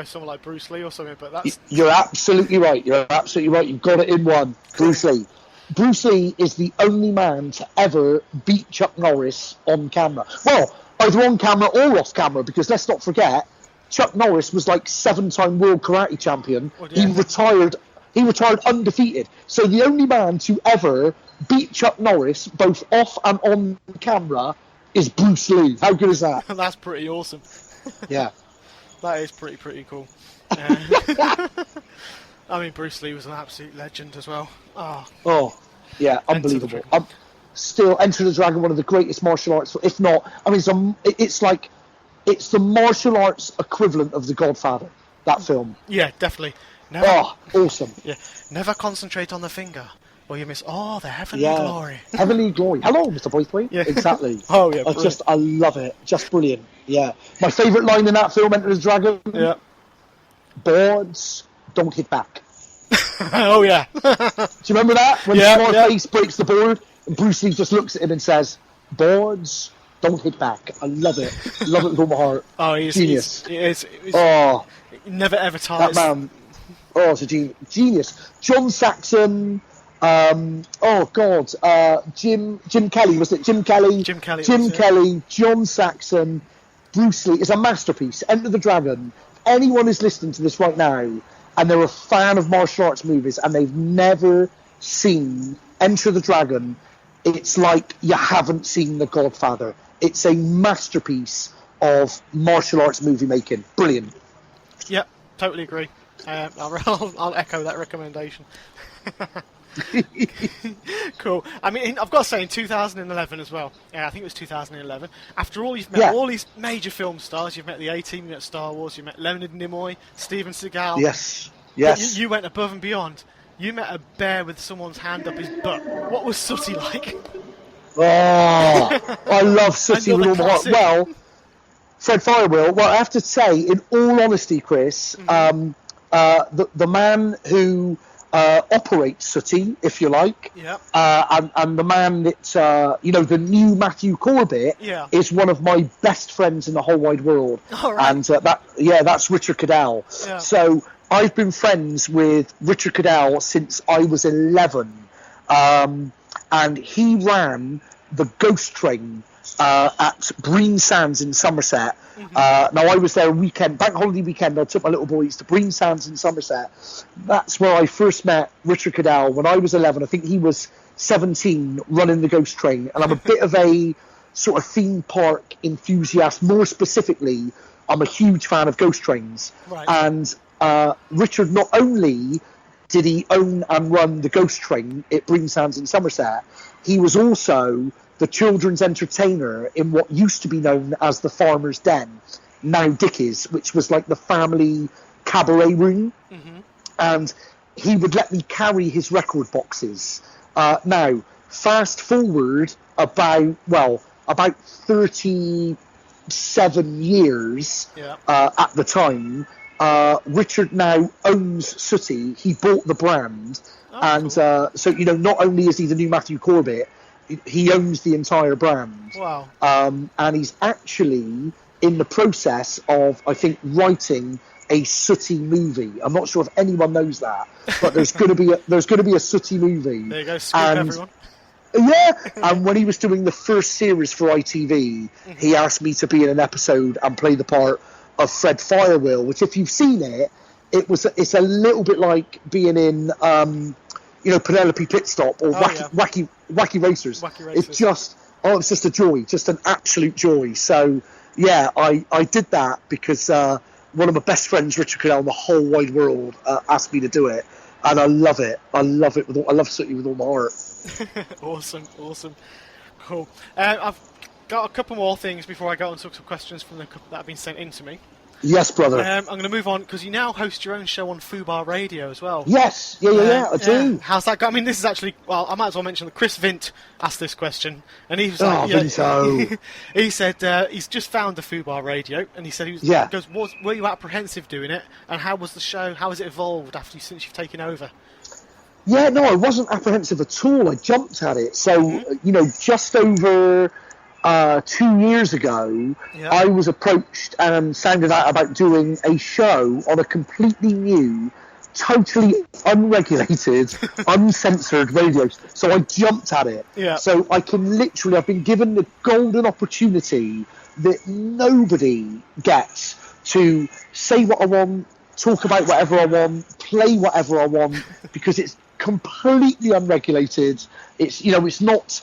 Speaker 2: someone like Bruce Lee or something, but that's...
Speaker 1: You're absolutely right. You're absolutely right. You've got it in one. Bruce Lee. Bruce Lee is the only man to ever beat Chuck Norris on camera. Well, either on camera or off camera, because let's not forget, Chuck Norris was like 7-time world karate champion. Oh, yeah. He retired undefeated. So the only man to ever beat Chuck Norris, both off and on camera, is Bruce Lee. How good is that?
Speaker 2: That's pretty awesome.
Speaker 1: Yeah.
Speaker 2: That is pretty cool. I mean, Bruce Lee was an absolute legend as well.
Speaker 1: Oh yeah, unbelievable. Still, Enter the Dragon, one of the greatest martial arts, if not, I mean, it's the martial arts equivalent of The Godfather, that film.
Speaker 2: Yeah, definitely.
Speaker 1: Awesome.
Speaker 2: Yeah, never concentrate on the finger, or you miss the heavenly glory.
Speaker 1: Heavenly glory. Hello, Mr. Braithwaite. Yeah. Exactly.
Speaker 2: Oh yeah,
Speaker 1: I love it. Just brilliant. Yeah. My favourite line in that film, Enter the Dragon.
Speaker 2: Yeah.
Speaker 1: Boards don't hit back.
Speaker 2: Oh yeah.
Speaker 1: Do you remember that? When Scarface breaks the board and Bruce Lee just looks at him and says, "Boards don't hit back." I love it. Love it with all my heart.
Speaker 2: Oh, he's
Speaker 1: genius.
Speaker 2: He's never ever tires.
Speaker 1: That man. Oh, it's a genius. John Saxon. Jim Kelly, was it? Jim Kelly.
Speaker 2: Jim
Speaker 1: Kelly. John Saxon. Bruce Lee is a masterpiece. Enter the Dragon. Anyone who's listening to this right now and they're a fan of martial arts movies and they've never seen Enter the Dragon, it's like you haven't seen The Godfather. It's a masterpiece of martial arts movie making. Brilliant.
Speaker 2: Yep, totally agree. I'll echo that recommendation. Cool. I mean, I've got to say, in 2011 as well. Yeah, I think it was 2011. After all, you've met all these major film stars. You've met the A-Team, you met Star Wars, you met Leonard Nimoy, Steven Seagal.
Speaker 1: Yes.
Speaker 2: You went above and beyond. You met a bear with someone's hand up his butt. What was Sooty like?
Speaker 1: Oh, I love Sooty with all my heart. Well, Fred Firewheel. Well, I have to say, in all honesty, Chris, the man who operates Sooty, if you like, and the man that the new Matthew Corbett is one of my best friends in the whole wide world.
Speaker 2: All right.
Speaker 1: And that's Richard Cadell.
Speaker 2: Yeah.
Speaker 1: So I've been friends with Richard Cadell since I was 11, and he ran the Ghost Train at Breen Sands in Somerset. Now I was there bank holiday weekend. I took my little boys to Breen Sands in Somerset. That's where I first met Richard Cadell when I was 11. I think he was 17, running the Ghost Train. And I'm a bit of a sort of theme park enthusiast. More specifically, I'm a huge fan of ghost trains.
Speaker 2: Right.
Speaker 1: And Richard, not only did he own and run the Ghost Train at Breen Sands in Somerset, he was also the children's entertainer in what used to be known as the Farmer's Den, now Dickie's, which was like the family cabaret room. And he would let me carry his record boxes. Now, fast forward about 37 years at the time, Richard now owns Sooty. He bought the brand. Cool. So not only is he the new Matthew Corbett, he owns the entire brand.
Speaker 2: Wow.
Speaker 1: And he's actually in the process of, I think, writing a Sooty movie. I'm not sure if anyone knows that, but there's going to be a Sooty movie.
Speaker 2: There you go, scoop everyone.
Speaker 1: Yeah, and when he was doing the first series for ITV, he asked me to be in an episode and play the part of Fred Firewheel, which, if you've seen it, it's a little bit like being in Penelope Pitstop or Wacky Racers.
Speaker 2: Wacky Racers.
Speaker 1: It's just a joy, just an absolute joy. So yeah, I did that because one of my best friends, Richard Cadell, in the whole wide world, asked me to do it, and I love it. I love Sooty with all my heart.
Speaker 2: Awesome, cool. I've got a couple more things before I go on to some questions from that have been sent in to me.
Speaker 1: Yes, brother.
Speaker 2: I'm going to move on because you now host your own show on Fubar Radio as well.
Speaker 1: Yes, yeah, I do.
Speaker 2: How's that going? I mean, this is actually, well, I might as well mention that Chris Vint asked this question, and he was
Speaker 1: Vinto.
Speaker 2: he said he's just found the Fubar Radio, and he said he goes, were you apprehensive doing it, and how was the show? How has it evolved since you've taken over?
Speaker 1: Yeah, no, I wasn't apprehensive at all. I jumped at it. So, just over 2 years ago, I was approached and sounded out about doing a show on a completely new, totally unregulated, uncensored radio. So I jumped at it.
Speaker 2: Yeah.
Speaker 1: So I've been given the golden opportunity that nobody gets to say what I want, talk about whatever I want, play whatever I want, because it's completely unregulated. It's not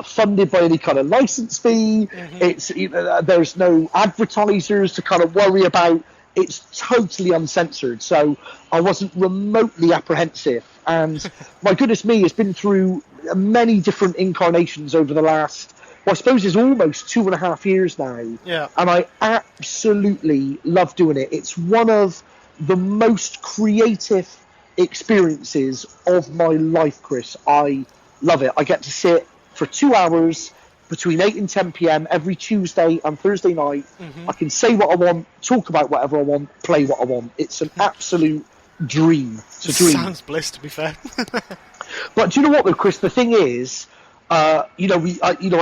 Speaker 1: funded by any kind of license fee. It's there's no advertisers to kind of worry about. It's totally uncensored, so I wasn't remotely apprehensive. And my goodness me, it's been through many different incarnations over the last, I suppose it's almost 2.5 years now.
Speaker 2: Yeah.
Speaker 1: And I absolutely love doing it. It's one of the most creative experiences of my life, Chris. I love it. I get to sit for 2 hours between 8 and 10 p.m. every Tuesday and Thursday night. I can say what I want, talk about whatever I want, play what I want. It's an absolute dream. It's a dream.
Speaker 2: Sounds bliss, to be fair.
Speaker 1: But do you know what, though, Chris? The thing is, I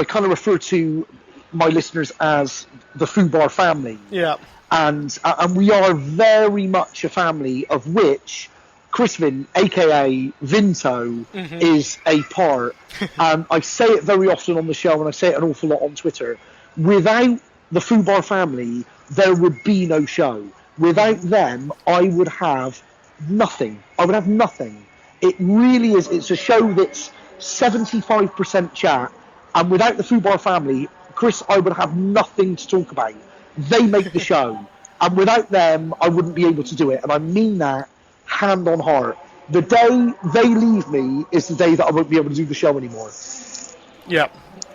Speaker 1: kind of refer to my listeners as the Fubar family.
Speaker 2: Yeah.
Speaker 1: And we are very much a family of which Chris Vin, a.k.a. Vinto, is a part. And I say it very often on the show, and I say it an awful lot on Twitter. Without the Fubar family, there would be no show. Without them, I would have nothing. It really is. It's a show that's 75% chat, and without the Fubar family, Chris, I would have nothing to talk about. They make the show, and without them, I wouldn't be able to do it. And I mean that hand on heart. The day they leave me is the day that I won't be able to do the show anymore.
Speaker 2: Yeah.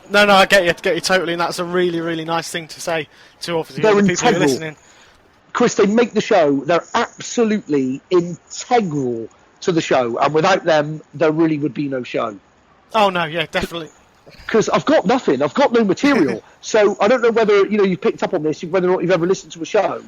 Speaker 2: No, I get you totally, and that's a really, really nice thing to say to obviously
Speaker 1: They're
Speaker 2: the people who are
Speaker 1: integral.
Speaker 2: listening.
Speaker 1: Chris, they make the show. They're absolutely integral to the show, and without them, there really would be no show.
Speaker 2: Oh no, yeah, definitely.
Speaker 1: Because I've got nothing. I've got no material. So I don't know whether you picked up on this, whether or not you've ever listened to a show.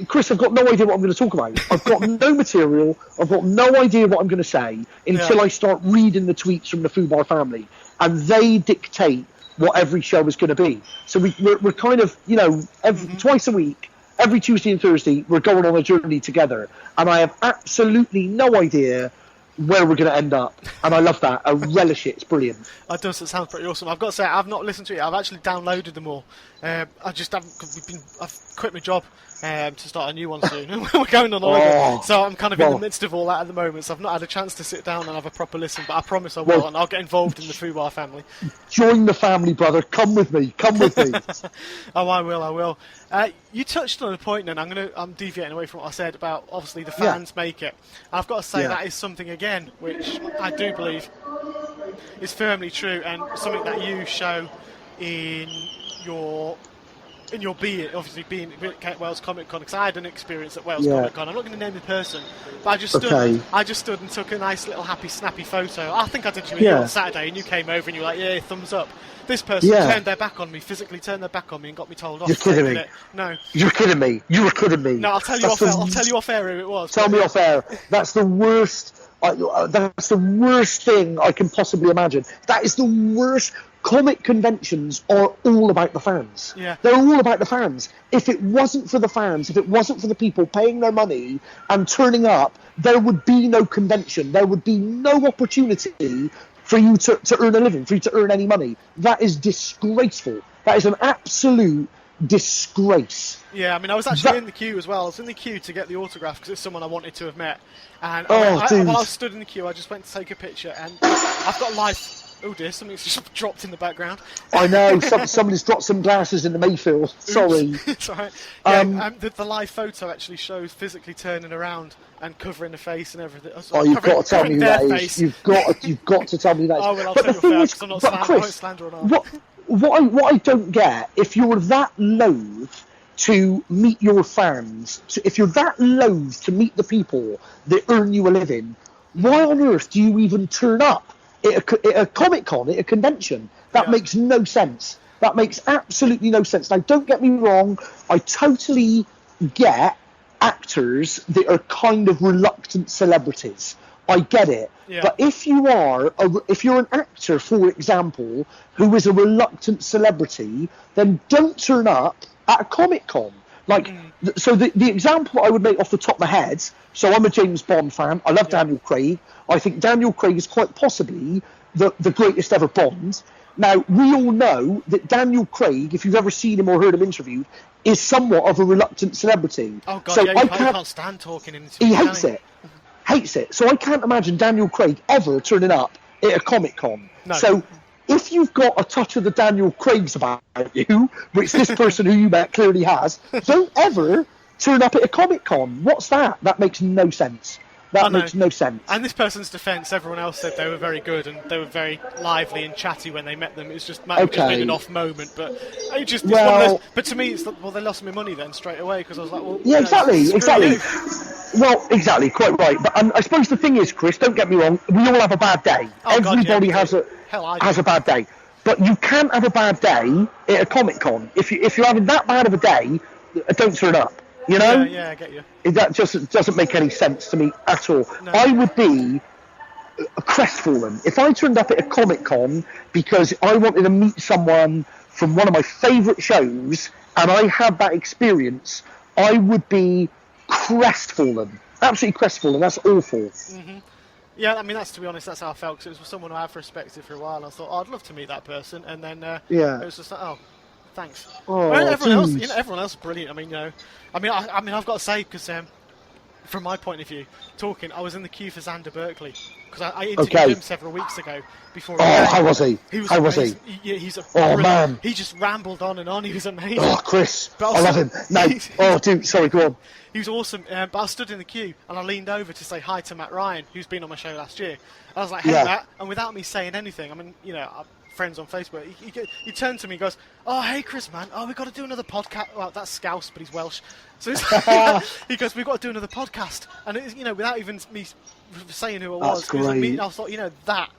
Speaker 1: Chris, I've got no idea what I'm going to talk about. I've got no material. I've got no idea what I'm going to say until I start reading the tweets from the Fubar family, and they dictate what every show is going to be. So we're kind of, twice a week, every Tuesday and Thursday, we're going on a journey together, and I have absolutely no idea where we're going to end up, and I love that. I relish it. It's brilliant.
Speaker 2: That does. It sounds pretty awesome. I've got to say, I've not listened to it. I've actually downloaded them all. I just haven't. I've quit my job to start a new one soon. We're going on holiday, so I'm kind of in the midst of all that at the moment. So I've not had a chance to sit down and have a proper listen. But I promise I will, and I'll get involved in the Fubar family.
Speaker 1: Join the family, brother. Come with me.
Speaker 2: Oh, I will. You touched on a point, and I'm deviating away from what I said about obviously the fans make it. And I've got to say that is something again which I do believe is firmly true, and something that you show in your being, obviously being at Wales Comic Con, because I had an experience at Wales Comic Con. I'm not going to name the person, but I just stood and took a nice little happy snappy photo. I think I did you on Saturday, and you came over and you were like, yeah, thumbs up. This person turned their back on me, physically turned their back on me, and got me told off.
Speaker 1: You're kidding me.
Speaker 2: No.
Speaker 1: You're kidding me. You were kidding me.
Speaker 2: No, I'll tell you off air. I'll tell you off air who it was.
Speaker 1: Tell me off air. That's the worst. That's the worst thing I can possibly imagine. That is the worst. Comic conventions are all about the fans.
Speaker 2: Yeah.
Speaker 1: They're all about the fans. If it wasn't for the fans, if it wasn't for the people paying their money and turning up, there would be no convention. There would be no opportunity for you to earn a living, for you to earn any money. That is disgraceful. That is an absolute disgrace.
Speaker 2: Yeah, I mean, I was actually in the queue as well. I was in the queue to get the autograph because it's someone I wanted to have met. And while I was stood in the queue, I just went to take a picture, and I've got live Oh dear, something's just dropped in the background.
Speaker 1: I know, somebody's dropped some glasses in the Mayfield. Sorry.
Speaker 2: It's alright. Yeah, the live photo actually shows physically turning around and covering the face and everything.
Speaker 1: You've got to tell me who that is. You've got to tell me that is.
Speaker 2: Oh, well, I'll tell you first, because I'm not slandering on.
Speaker 1: What I don't get, if you're that loath to meet your fans, if you're that loath to meet the people that earn you a living, why on earth do you even turn up at a Comic-Con, at a convention? That makes no sense. That makes absolutely no sense. Now, don't get me wrong, I totally get actors that are kind of reluctant celebrities. I get it. Yeah. But if you're an actor, for example, who is a reluctant celebrity, then don't turn up at a Comic-Con. So the example I would make off the top of my head, so I'm a James Bond fan. I love Daniel Craig. I think Daniel Craig is quite possibly the greatest ever Bond. Now, we all know that Daniel Craig, if you've ever seen him or heard him interviewed, is somewhat of a reluctant celebrity.
Speaker 2: Oh, God, so I can't stand talking in interviews.
Speaker 1: He hates it. So I can't imagine Daniel Craig ever turning up at a Comic-Con. No. So if you've got a touch of the Daniel Craigs about you, which this person who you met clearly has, don't ever turn up at a Comic-Con. What's that? That makes no sense. That makes no sense.
Speaker 2: And this person's defence, everyone else said they were very good and they were very lively and chatty when they met them. It was just just been an off moment, but it's one of those. But to me, it's they lost me money then straight away because I was like, well,
Speaker 1: yeah, exactly. Well, exactly, quite right. But I suppose the thing is, Chris, don't get me wrong, we all have a bad day. Everybody has a bad day. But you can't have a bad day at a Comic-Con. If you're having that bad of a day, don't turn up. You know?
Speaker 2: Yeah, I get you.
Speaker 1: That just doesn't make any sense to me at all. No. I would be crestfallen if I turned up at a Comic-Con because I wanted to meet someone from one of my favourite shows and I had that experience. I would be crestfallen. Absolutely crestfallen. That's awful.
Speaker 2: Mm-hmm. Yeah, I mean, to be honest, that's how I felt, because it was someone I've respected for a while, and I thought, I'd love to meet that person, and then it was just like, thanks. Everyone else is brilliant. I mean, I've got to say, because from my point of view, I was in the queue for Xander Berkeley because I interviewed him several weeks ago.
Speaker 1: How was he?
Speaker 2: How was he?
Speaker 1: He's man.
Speaker 2: He just rambled on and on. He was amazing.
Speaker 1: Oh, Chris, I love him. No, dude, sorry, go on.
Speaker 2: He was awesome, but I stood in the queue and I leaned over to say hi to Matt Ryan, who's been on my show last year. I was like, hey, Matt, and without me saying anything, I mean, friends on Facebook, he turned to me and goes, oh, hey, Chris, man, we've got to do another podcast. Well, that's Scouse, but he's Welsh. So he goes, we've got to do another podcast. And, it was, without even me saying who I was,
Speaker 1: great.
Speaker 2: I thought,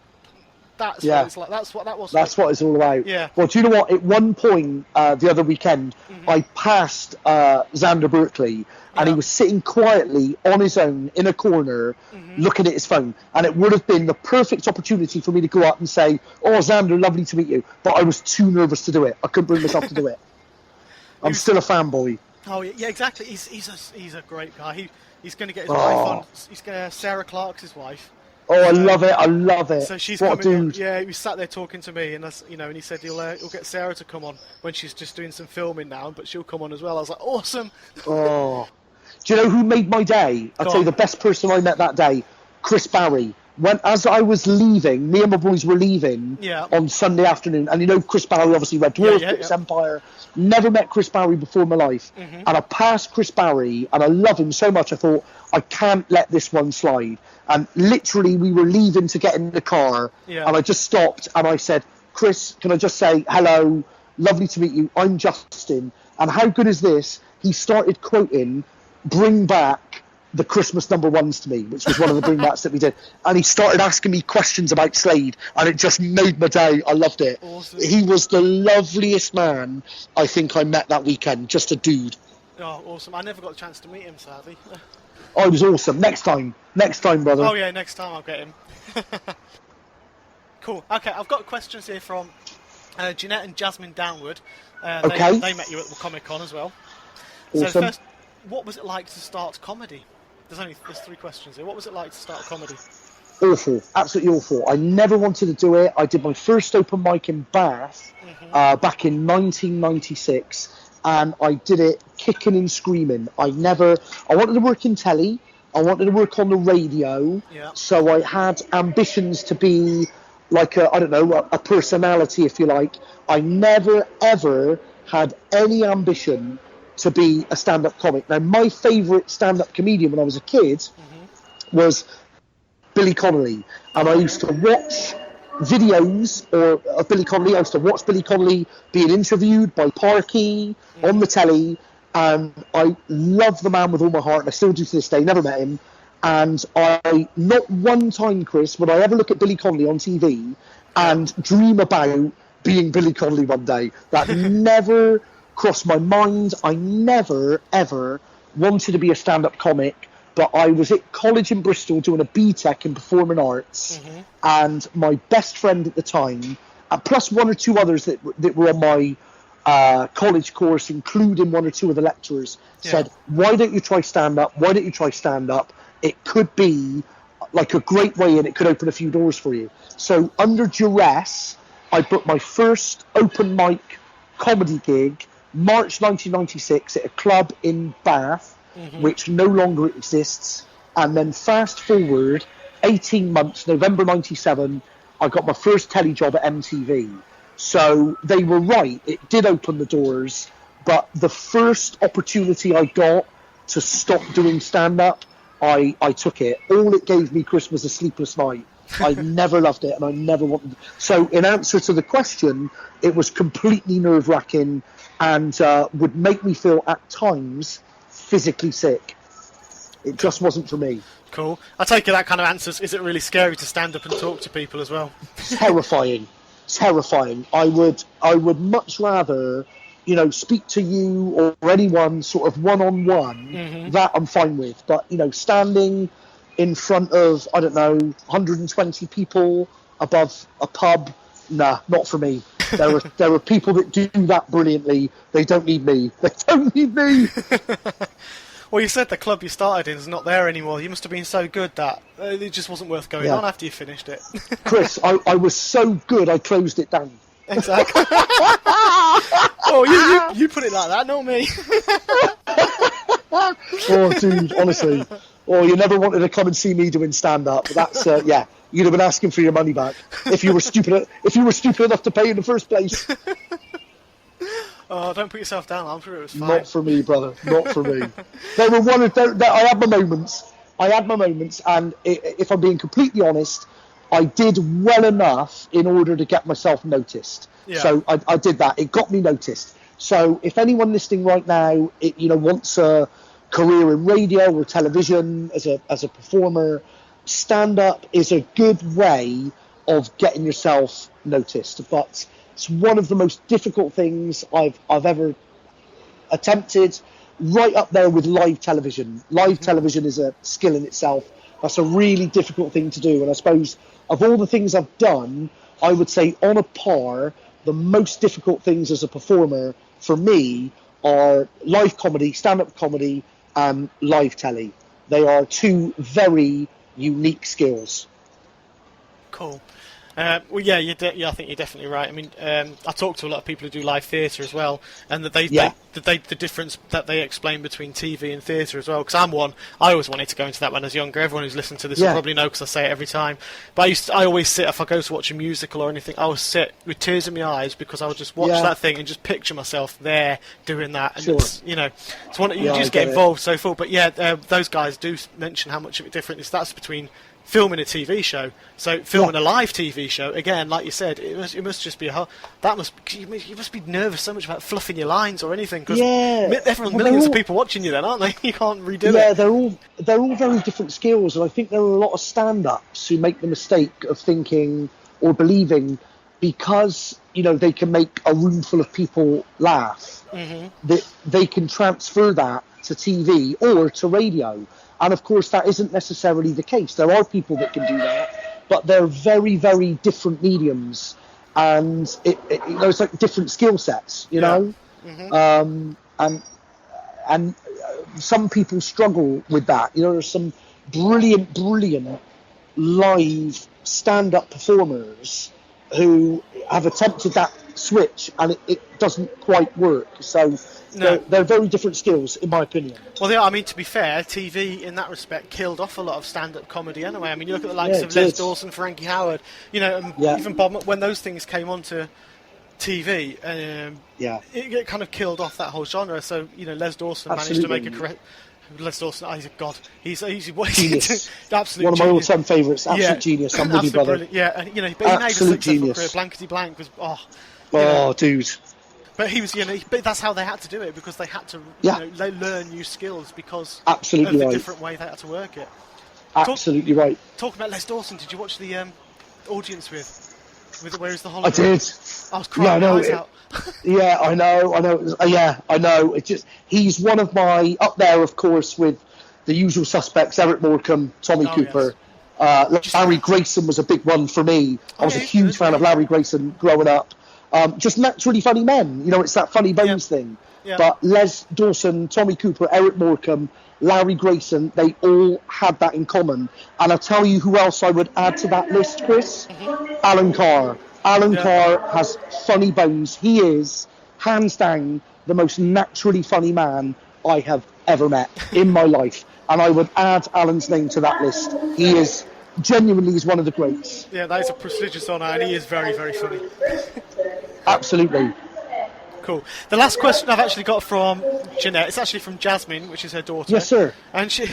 Speaker 2: that's what it's like. That's what that was.
Speaker 1: That's what it's all about.
Speaker 2: Yeah.
Speaker 1: Well, do you know what? At one point the other weekend, I passed Xander Berkeley, and he was sitting quietly on his own in a corner, looking at his phone. And it would have been the perfect opportunity for me to go up and say, "Oh, Xander, lovely to meet you." But I was too nervous to do it. I couldn't bring myself to do it. I'm still a fanboy.
Speaker 2: Oh yeah, exactly. He's a great guy. He's going to get his wife on. He's going to Sarah Clark's his wife.
Speaker 1: Oh, I love it.
Speaker 2: So she's
Speaker 1: coming
Speaker 2: on. Yeah, he was sat there talking to me, and and he said he'll get Sarah to come on when she's just doing some filming now, but she'll come on as well. I was like, awesome.
Speaker 1: Oh, do you know who made my day? I'll tell you the best person I met that day, Chris Barry. As I was leaving, me and my boys were leaving on Sunday afternoon, and Chris Barry, obviously Red Dwarf, British Empire. Never met Chris Barry before in my life, and I passed Chris Barry, and I love him so much. I thought, I can't let this one slide. And literally, we were leaving to get in the car, and I just stopped, and I said, Chris, can I just say hello? Lovely to meet you. I'm Justin. And how good is this? He started quoting "Bring Back the Christmas number ones" to me, which was one of the bringbacks that we did. And he started asking me questions about Slade, and it just made my day. I loved it.
Speaker 2: Awesome.
Speaker 1: He was the loveliest man I think I met that weekend. Just a dude.
Speaker 2: Oh, awesome. I never got a chance to meet him, sadly.
Speaker 1: Oh, it was awesome. Next time, brother.
Speaker 2: Oh, yeah, next time I'll get him. Cool. Okay, I've got questions here from Jeanette and Jasmine Downward. They met you at the Comic-Con as well.
Speaker 1: Awesome.
Speaker 2: So first, what was it like to start comedy? There's 3 questions here. What was it like to start comedy?
Speaker 1: Awful. Absolutely awful. I never wanted to do it. I did my first open mic in Bath back in 1996. And I did it kicking and screaming. I wanted to work in telly. I wanted to work on the radio. Yeah. So I had ambitions to be like I don't know, a personality, if you like. I never ever had any ambition to be a stand-up comic. Now, my favourite stand-up comedian when I was a kid was Billy Connolly, and I used to watch videos of Billy Connolly. I used to watch Billy Connolly being interviewed by Parky on the telly, and I love the man with all my heart, and I still do to this day. Never met him, and I not one time, Chris, would I ever look at Billy Connolly on TV and dream about being Billy Connolly one day. That never crossed my mind. I never ever wanted to be a stand-up comic. But I was at college in Bristol doing a BTEC in performing arts, and my best friend at the time, plus one or two others that were on my college course, including one or two of the lecturers, said, why don't you try stand-up? Why don't you try stand-up? It could be like a great way, and it could open a few doors for you. So under duress, I booked my first open mic comedy gig, March 1996, at a club in Bath, which no longer exists. And then fast forward 18 months, November 97, I got my first telly job at MTV. So they were right, it did open the doors, but the first opportunity I got to stop doing stand-up, I took it. All it gave me, Chris, was a sleepless night. I never loved it, and I never wanted. So in answer to the question, it was completely nerve-wracking and would make me feel at times physically sick. It just wasn't for me.
Speaker 2: Cool. I take it that kind of answers. Is it really scary to stand up and talk to people as well?
Speaker 1: Terrifying. I would much rather, speak to you or anyone sort of one-on-one. That I'm fine with. But standing in front of, I don't know, 120 people above a pub, nah, not for me. There are people that do that brilliantly. They don't need me.
Speaker 2: Well, you said the club you started in is not there anymore. You must have been so good that it just wasn't worth going on after you finished it.
Speaker 1: Chris, I was so good I closed it down.
Speaker 2: Exactly. Oh, you put it like that, not me.
Speaker 1: Oh, dude, honestly. Oh, you never wanted to come and see me doing stand-up. That's you'd have been asking for your money back if you were stupid enough to pay in the first place.
Speaker 2: Oh, don't put yourself down. I'm sure it was fine.
Speaker 1: Not for me, brother. Not for me. I had my moments. And if I'm being completely honest, I did well enough in order to get myself noticed. Yeah. So I did that. It got me noticed. So if anyone listening right now, wants a career in radio or television as a performer, stand-up is a good way of getting yourself noticed. But it's one of the most difficult things I've ever attempted, right up there with live television. Live television is a skill in itself. That's a really difficult thing to do. And I suppose of all the things I've done, I would say on a par, the most difficult things as a performer for me are live comedy, stand-up comedy, and live telly. They are two very unique skills.
Speaker 2: Cool. I think you're definitely right. I mean, I talk to a lot of people who do live theatre as well, and that the difference that they explain between TV and theatre as well. Because I'm one, I always wanted to go into that when I was younger. Everyone who's listened to this will probably know because I say it every time. But I always sit, if I go to watch a musical or anything, I always sit with tears in my eyes because I would just watch that thing and just picture myself there doing that. And it's one you just get involved so full. But those guys do mention how much of a difference that's between filming a TV show. So filming a live TV show, again, like you said, it must just be you must be nervous so much about fluffing your lines or anything, because millions of people watching you then, aren't they? You can't redo it.
Speaker 1: Yeah, they're all very different skills, and I think there are a lot of stand-ups who make the mistake of thinking or believing because they can make a room full of people laugh, that they can transfer that to TV or to radio. And of course, that isn't necessarily the case. There are people that can do that, but they're very, very different mediums, and it's like different skill sets, know. And some people struggle with that. There's some brilliant live stand-up performers who have attempted that switch and it doesn't quite work. So they're very different skills, in my opinion.
Speaker 2: Well, yeah, I mean, to be fair, TV in that respect killed off a lot of stand-up comedy anyway. I mean, you look at the likes of Les Dawson, Frankie Howard, even Bob, when those things came onto TV, it kind of killed off that whole genre. So, Les Dawson managed to make a correct... Les Dawson, he's a god. He's
Speaker 1: genius.
Speaker 2: Absolute
Speaker 1: one of my
Speaker 2: genius.
Speaker 1: all-time favourites. Absolute genius. I'm with you, brother.
Speaker 2: Brilliant. Yeah, and but he made a successful career. Blankety Blank was
Speaker 1: dude.
Speaker 2: But he was, but that's how they had to do it, because they had to, they learn new skills because of the different way they had to work it.
Speaker 1: Absolutely right.
Speaker 2: Talking about Les Dawson, did you watch the audience with Where Is the Hologram?
Speaker 1: I did.
Speaker 2: I was crying my eyes out.
Speaker 1: Yeah, I know. I know. It's just, he's one of my, up there, of course, with the usual suspects, Eric Morecambe, Tommy Cooper. Yes. Larry Grayson was a big one for me. I was a huge fan of Larry Grayson growing up. Just naturally funny men. It's that funny bones thing. Yeah. But Les Dawson, Tommy Cooper, Eric Morecambe, Larry Grayson, they all had that in common. And I'll tell you who else I would add to that list, Chris. Alan Carr. Alan Carr has funny bones. He is, hands down, the most naturally funny man I have ever met in my life. And I would add Alan's name to that list. He is, genuinely, is one of the greats.
Speaker 2: Yeah, that is a prestigious honour, and he is very, very funny.
Speaker 1: Absolutely.
Speaker 2: Cool. The last question I've actually got from Jeanette, it's actually from Jasmine, which is her daughter.
Speaker 1: Yes, sir.
Speaker 2: And she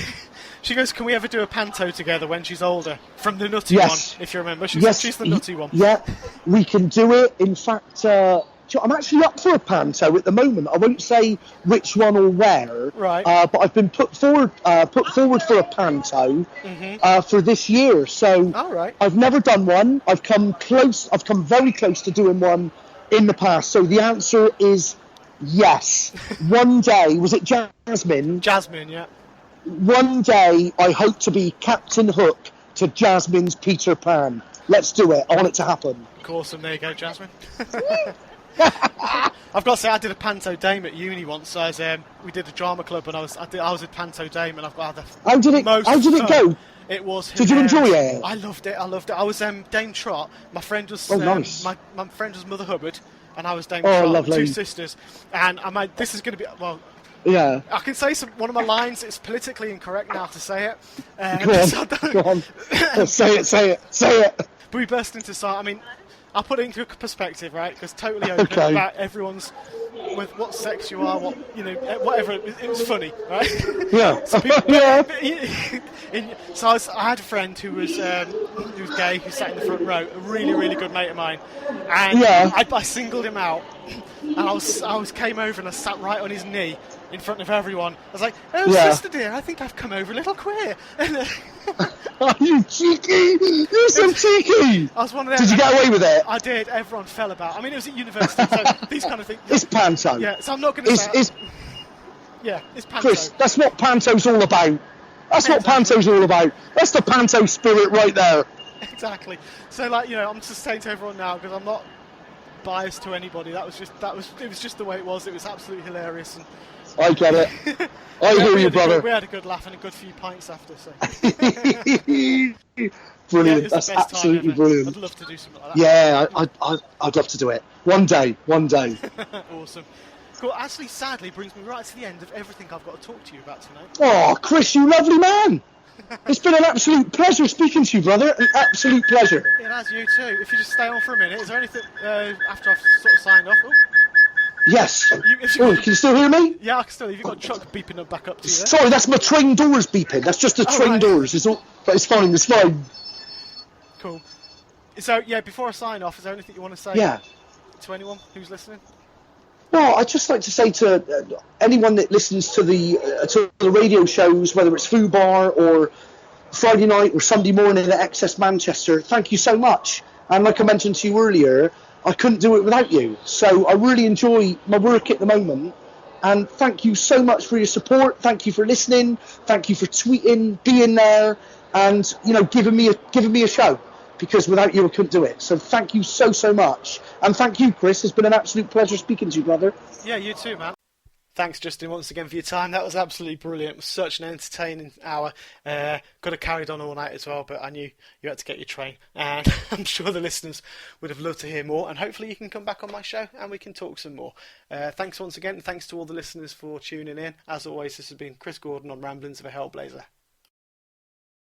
Speaker 2: goes, can we ever do a panto together when she's older? From the Nutty one, if you remember. She's the Nutty one.
Speaker 1: Yeah, we can do it. In fact, I'm actually up for a panto at the moment. I won't say which one or where.
Speaker 2: Right.
Speaker 1: But I've been put forward for a panto for this year. So I've never done one. I've come very close to doing one in the past. So the answer is yes. One day, was it Jasmine?
Speaker 2: Jasmine, yeah.
Speaker 1: One day, I hope to be Captain Hook to Jasmine's Peter Pan. Let's do it. I want it to happen.
Speaker 2: Awesome. There you go, Jasmine. I've got to say, I did a panto dame at uni once. We did a drama club, and I was a panto dame, and I've got
Speaker 1: How did it go?
Speaker 2: It was.
Speaker 1: Did you enjoy it?
Speaker 2: I loved it. I was Dame Trot. My friend was
Speaker 1: nice.
Speaker 2: my friend was Mother Hubbard, and I was Dame Trot.
Speaker 1: Lovely.
Speaker 2: Two sisters, and I made, this is going to be
Speaker 1: Yeah.
Speaker 2: I can say one of my lines. It's politically incorrect now to say it.
Speaker 1: Go on. Say it.
Speaker 2: But we burst into song. I mean, I'll put it into perspective, right? Because totally open about everyone's, with what sex you are, whatever. It was funny, right?
Speaker 1: Yeah.
Speaker 2: So I had a friend who was gay, who sat in the front row, a really, really good mate of mine, and I singled him out, and I came over and I sat right on his knee in front of everyone. I was like, sister dear, I think I've come over a little queer.
Speaker 1: Are you cheeky? You're so cheeky!
Speaker 2: I was one of them.
Speaker 1: Did you get away with it?
Speaker 2: I did. Everyone fell about. I mean, it was at university, so these kind of things.
Speaker 1: It's panto.
Speaker 2: Yeah, so I'm not going to say... it's panto.
Speaker 1: Chris, that's what panto's all about. What panto's all about. That's the panto spirit right there.
Speaker 2: Exactly. So, I'm just saying to everyone now, because I'm not biased to anybody. It was just the way it was. It was absolutely hilarious. And
Speaker 1: I get it. I hear you, brother.
Speaker 2: We had a good laugh and a good few pints after. So.
Speaker 1: Brilliant. That's absolutely brilliant.
Speaker 2: I'd love to do something like that.
Speaker 1: Yeah, I'd love to do it. One day.
Speaker 2: Awesome. Cool. Actually, sadly, brings me right to the end of everything I've got to talk to you about tonight.
Speaker 1: Oh, Chris, you lovely man. It's been an absolute pleasure speaking to you, brother. An absolute pleasure.
Speaker 2: It has, you too. If you just stay on for a minute, is there anything after I've sort of signed off? Oh.
Speaker 1: Yes. Can you still hear me?
Speaker 2: Yeah, I can still. Have you got Chuck beeping up back up to you there?
Speaker 1: Sorry, that's my train doors beeping. That's just the train doors. But it's fine. It's fine.
Speaker 2: Cool. So, before I sign off, is there anything you want to say to anyone who's listening?
Speaker 1: Well, I'd just like to say to anyone that listens to the radio shows, whether it's Foo Bar or Friday night or Sunday morning at XS Manchester, thank you so much. And like I mentioned to you earlier, I couldn't do it without you. So I really enjoy my work at the moment. And thank you so much for your support. Thank you for listening. Thank you for tweeting, being there, and giving me a show. Because without you, I couldn't do it. So thank you so much. And thank you, Chris. It's been an absolute pleasure speaking to you, brother.
Speaker 2: Yeah, you too, man. Thanks, Justin, once again for your time. That was absolutely brilliant. It was such an entertaining hour. Could have carried on all night as well, but I knew you had to get your train. And I'm sure the listeners would have loved to hear more. And hopefully you can come back on my show and we can talk some more. Thanks once again. And thanks to all the listeners for tuning in. As always, this has been Chris Gordon on Ramblings of a Hellblazer.